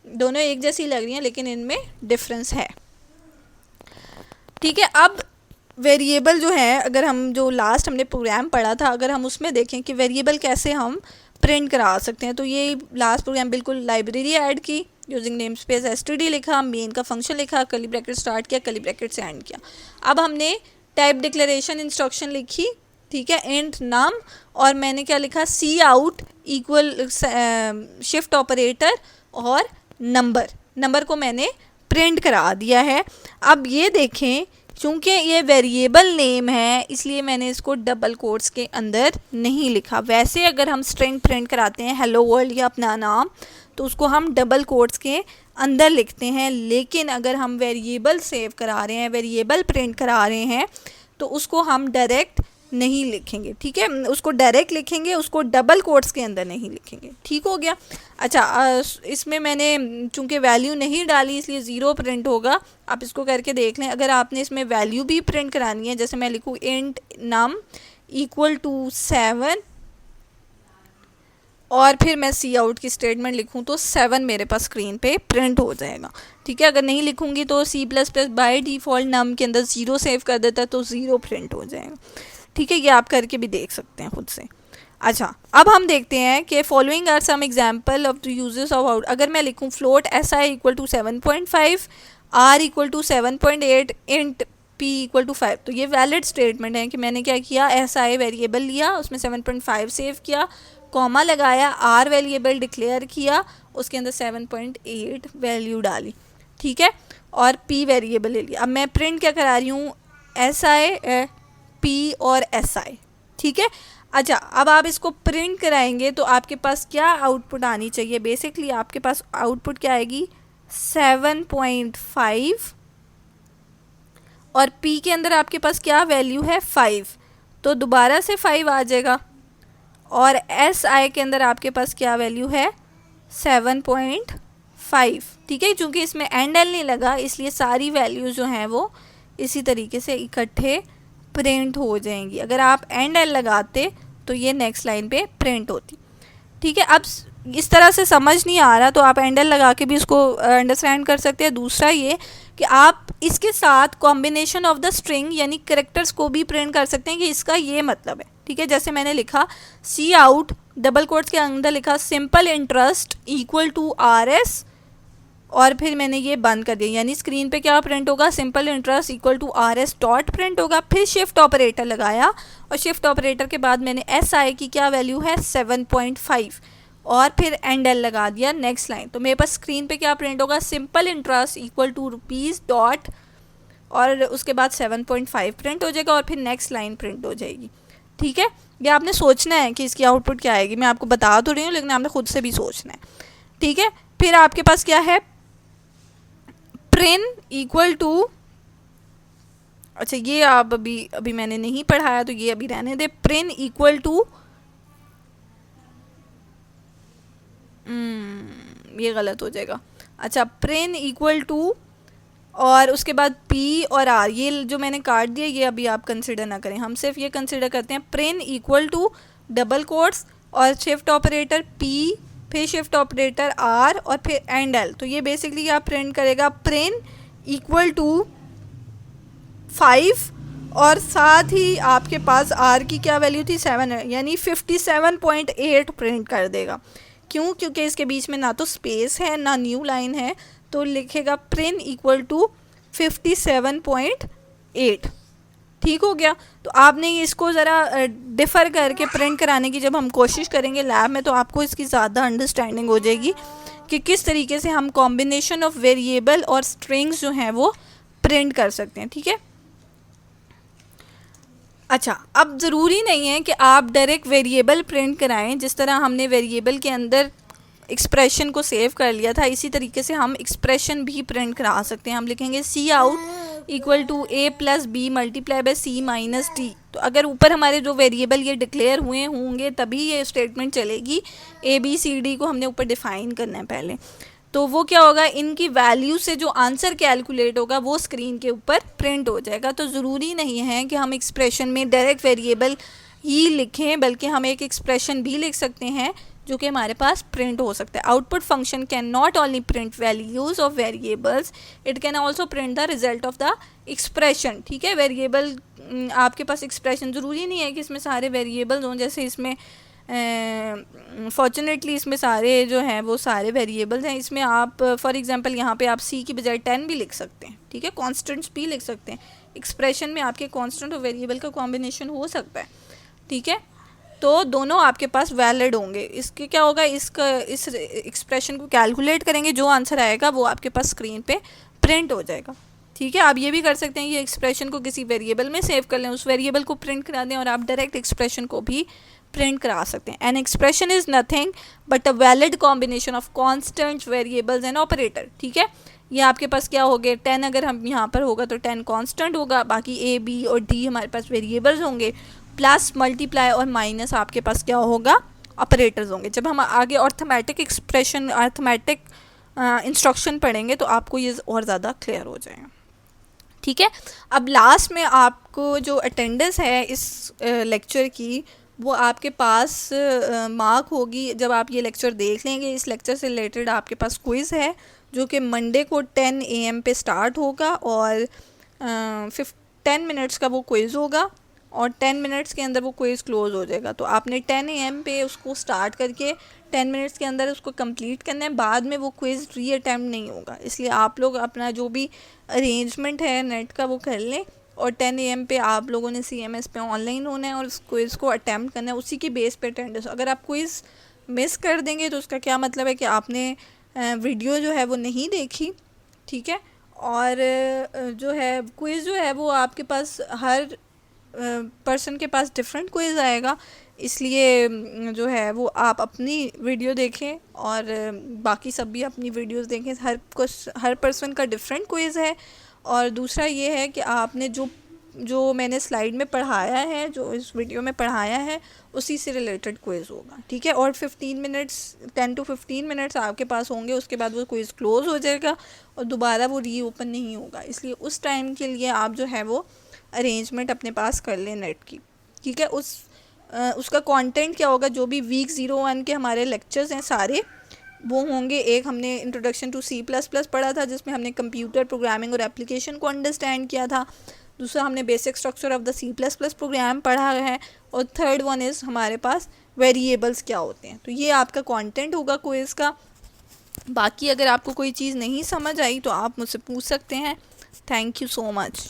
दोनों एक जैसी लग रही हैं लेकिन इनमें डिफरेंस है, ठीक है। अब वेरिएबल जो है, अगर हम जो लास्ट हमने प्रोग्राम पढ़ा था, अगर हम उसमें देखें कि वेरिएबल कैसे हम प्रिंट करा सकते हैं, तो ये लास्ट प्रोग्राम बिल्कुल लाइब्रेरी ऐड की, यूजिंग नेम स्पेस std लिखा, मेन का फंक्शन लिखा, कर्ली ब्रैकेट स्टार्ट किया, कर्ली ब्रैकेट से एंड किया। अब हमने टाइप डिक्लेरेशन इंस्ट्रक्शन लिखी, ठीक है, इंट नम, और मैंने क्या लिखा, सी आउट इक्वल शिफ्ट ऑपरेटर और नंबर को मैंने प्रिंट करा दिया है। अब ये देखें, चूँकि ये वेरिएबल नेम है इसलिए मैंने इसको डबल कोट्स के अंदर नहीं लिखा। वैसे अगर हम स्ट्रिंग प्रिंट कराते हैं हेलो वर्ल्ड या अपना नाम, तो उसको हम डबल कोट्स के अंदर लिखते हैं, लेकिन अगर हम वेरिएबल सेव करा रहे हैं, वेरिएबल प्रिंट करा रहे हैं, तो उसको हम डायरेक्ट नहीं लिखेंगे, ठीक है। उसको डायरेक्ट लिखेंगे, उसको डबल कोट्स के अंदर नहीं लिखेंगे, ठीक हो गया। अच्छा, इसमें मैंने चूँकि वैल्यू नहीं डाली इसलिए ज़ीरो प्रिंट होगा। आप इसको करके देख लें। अगर आपने इसमें वैल्यू भी प्रिंट करानी है, जैसे मैं लिखूँ इंट नम इक्वल टू 7 और फिर मैं सी आउट की स्टेटमेंट लिखूँ तो 7 मेरे पास स्क्रीन पे प्रिंट हो जाएगा, ठीक है। अगर नहीं लिखूँगी तो C++ बाय डिफ़ॉल्ट नम के अंदर 0 सेव कर देता है तो 0 प्रिंट हो जाएगा, ठीक है। ये आप करके भी देख सकते हैं खुद से। अच्छा, अब हम देखते हैं कि following are some example of the uses of out. अगर मैं लिखूं float SI equal to 7.5, R equal to 7.8, int P equal to 5, तो ये वैलिड स्टेटमेंट है कि मैंने क्या किया, SI वेरिएबल लिया, उसमें 7.5 सेव किया, कॉमा लगाया, R वेरिएबल डिक्लेयर किया, उसके अंदर 7.8 वैल्यू डाली, ठीक है, और P वेरिएबल ले लिया। अब मैं प्रिंट क्या करा रही हूँ, SI P और SI, ठीक है। अच्छा, अब आप इसको प्रिंट कराएंगे तो आपके पास क्या आउटपुट आनी चाहिए, बेसिकली आपके पास आउटपुट क्या आएगी, 7.5, और P के अंदर आपके पास क्या वैल्यू है, 5, तो दोबारा से 5 आ जाएगा, और SI के अंदर आपके पास क्या वैल्यू है, 7.5, ठीक है। चूँकि इसमें एंड एल नहीं लगा इसलिए सारी वैल्यूज़ जो हैं वो इसी तरीके से इकट्ठे प्रिंट हो जाएंगी। अगर आप एंड एल लगाते तो ये नेक्स्ट लाइन पे प्रिंट होती, ठीक है। अब इस तरह से समझ नहीं आ रहा तो आप एंड एल लगा के भी इसको अंडरस्टैंड कर सकते हैं। दूसरा ये कि आप इसके साथ कॉम्बिनेशन ऑफ द स्ट्रिंग यानी कैरेक्टर्स को भी प्रिंट कर सकते हैं कि इसका ये मतलब है, ठीक है। जैसे मैंने लिखा सी आउट डबल कोट्स के अंदर लिखा simple interest equal to RS, और फिर मैंने ये बंद कर दिया, यानी स्क्रीन पे क्या प्रिंट होगा, simple interest equal to RS dot print होगा। फिर शिफ्ट ऑपरेटर लगाया और शिफ्ट ऑपरेटर के बाद मैंने SI की क्या वैल्यू है, 7.5, और फिर एंड एल लगा दिया नेक्स्ट लाइन, तो मेरे पास स्क्रीन पे क्या प्रिंट होगा, simple interest equal to rupees dot, और उसके बाद 7.5 प्रिंट हो जाएगा और फिर नेक्स्ट लाइन प्रिंट हो जाएगी। ठीक है, ये आपने सोचना है कि इसकी आउटपुट क्या आएगी, मैं आपको बता तो रही हूँ लेकिन आपने खुद से भी सोचना है। ठीक है, फिर आपके पास क्या है, प्रिंट इक्वल टू, अच्छा ये आप अभी मैंने नहीं पढ़ाया तो ये अभी रहने दे, प्रिंट इक्वल टू, ये गलत हो जाएगा, अच्छा प्रिंट इक्वल टू और उसके बाद पी और आर, ये जो मैंने काट दिया ये अभी आप कंसिडर ना करें, हम सिर्फ ये कंसिडर करते हैं print equal to double quotes और शिफ्ट ऑपरेटर पी, फिर शिफ्ट ऑपरेटर आर और फिर एंड एल। तो ये बेसिकली क्या प्रिंट करेगा, प्रिंट इक्वल टू 5 और साथ ही आपके पास आर की क्या वैल्यू थी 7 है, यानी 57.8 प्रिंट कर देगा। क्यों, क्योंकि इसके बीच में ना तो स्पेस है ना न्यू लाइन है, तो लिखेगा प्रिंट इक्वल टू 57.8। ठीक हो गया, तो आपने इसको ज़रा डिफ़र करके प्रिंट कराने की जब हम कोशिश करेंगे लैब में तो आपको इसकी ज़्यादा अंडरस्टैंडिंग हो जाएगी कि किस तरीके से हम कॉम्बिनेशन ऑफ वेरिएबल और स्ट्रिंग्स जो हैं वो प्रिंट कर सकते हैं। ठीक है, अच्छा अब ज़रूरी नहीं है कि आप डायरेक्ट वेरिएबल प्रिंट कराएं, जिस तरह हमने वेरिएबल के अंदर एक्सप्रेशन को सेव कर लिया था इसी तरीके से हम एक्सप्रेशन भी प्रिंट करा सकते हैं। हम लिखेंगे cout equal to A plus B multiply by C minus D. तो अगर ऊपर हमारे जो वेरिएबल ये डिक्लेयर हुए होंगे तभी ये स्टेटमेंट चलेगी, ए बी सी डी को हमने ऊपर डिफाइन करना है पहले। तो वो क्या होगा, इनकी वैल्यू से जो आंसर कैलकुलेट होगा वो स्क्रीन के ऊपर प्रिंट हो जाएगा। तो ज़रूरी नहीं है कि हम एक्सप्रेशन में डायरेक्ट वेरिएबल ही लिखें, बल्कि हम एक एक्सप्रेशन भी लिख सकते हैं जो कि हमारे पास प्रिंट हो सकता है। Output function can not only print values of variables, it can also print the result of the expression. ठीक है, वेरिएबल आपके पास एक्सप्रेशन ज़रूरी नहीं है कि इसमें सारे वेरिएबल्स हों, जैसे इसमें फॉर्चुनेटली इसमें सारे जो हैं वो सारे वेरिएबल्स हैं। इसमें आप फॉर एग्जांपल यहाँ पे आप सी की बजाय 10 भी लिख सकते हैं। ठीक है, कॉन्स्टेंट्स भी लिख सकते हैं। एक्सप्रेशन में आपके कॉन्स्टेंट और वेरिएबल का कॉम्बिनेशन हो सकता है। ठीक है, तो दोनों आपके पास वैलिड होंगे। इसके क्या होगा, इस एक्सप्रेशन को कैलकुलेट करेंगे, जो आंसर आएगा वो आपके पास स्क्रीन पे प्रिंट हो जाएगा। ठीक है, आप ये भी कर सकते हैं, ये एक्सप्रेशन को किसी वेरिएबल में सेव कर लें, उस वेरिएबल को प्रिंट करा दें और आप डायरेक्ट एक्सप्रेशन को भी प्रिंट करा सकते हैं। An expression is nothing but a valid combination of constants, variables and operator. ठीक है, ये आपके पास क्या हो गए, 10 अगर हम यहाँ पर होगा तो 10 कांस्टेंट होगा, बाकी ए बी और डी हमारे पास वेरिएबल्स होंगे, प्लस मल्टीप्लाई और माइनस आपके पास क्या होगा, ऑपरेटर्स होंगे। जब हम आगे अर्थमेटिक एक्सप्रेशन, अर्थमेटिक इंस्ट्रक्शन पढ़ेंगे तो आपको ये और ज़्यादा क्लियर हो जाएगा। ठीक है, अब लास्ट में आपको जो अटेंडेंस है इस लेक्चर की वो आपके पास मार्क होगी जब आप ये लेक्चर देख लेंगे। इस लेक्चर से रिलेटेड आपके पास क्विज़ है जो कि मंडे को 10 AM पे स्टार्ट होगा और 10 मिनट्स का वो क्विज़ होगा और 10 मिनट्स के अंदर वो क्विज़ क्लोज़ हो जाएगा। तो आपने 10 AM पे उसको स्टार्ट करके 10 मिनट्स के अंदर उसको कंप्लीट करना है, बाद में वो क्विज़ री अटैम्प्ट नहीं होगा। इसलिए आप लोग अपना जो भी अरेंजमेंट है नेट का वो कर लें और 10 AM पे आप लोगों ने CMS पे ऑनलाइन होना है और उस क्विज़ को अटैम्प्ट करना है, उसी की बेस पे अटेंडेंस। अगर आप क्विज़ मिस कर देंगे तो उसका क्या मतलब है कि आपने वीडियो जो है वो नहीं देखी। ठीक है, और जो है क्विज़ जो है वो आपके पास हर पर्सन के पास डिफरेंट क्विज़ आएगा, इसलिए जो है वो आप अपनी वीडियो देखें और बाकी सब भी अपनी वीडियोस देखें। हर पर्सन का डिफरेंट क्विज़ है। और दूसरा ये है कि आपने जो मैंने स्लाइड में पढ़ाया है, जो इस वीडियो में पढ़ाया है, उसी से रिलेटेड क्विज़ होगा। ठीक है, और 15 मिनट्स 10 to 15 मिनट्स आपके पास होंगे, उसके बाद वो क्विज़ क्लोज़ हो जाएगा और दोबारा वो री ओपन नहीं होगा। इसलिए उस टाइम के लिए आप जो है वो अरेंजमेंट अपने पास कर लें नेट की। ठीक है, उसका कंटेंट क्या होगा, जो भी वीक 01 के हमारे लेक्चर्स हैं सारे वो होंगे। एक हमने इंट्रोडक्शन टू C++ पढ़ा था जिसमें हमने कंप्यूटर प्रोग्रामिंग और एप्लीकेशन को अंडरस्टैंड किया था। दूसरा हमने basic structure of the C++ program पढ़ा है और थर्ड वन इज़ हमारे पास वेरिएबल्स क्या होते हैं। तो ये आपका कंटेंट होगा क्विज़ का। बाकी अगर आपको कोई चीज़ नहीं समझ आई तो आप मुझसे पूछ सकते हैं। Thank you so much.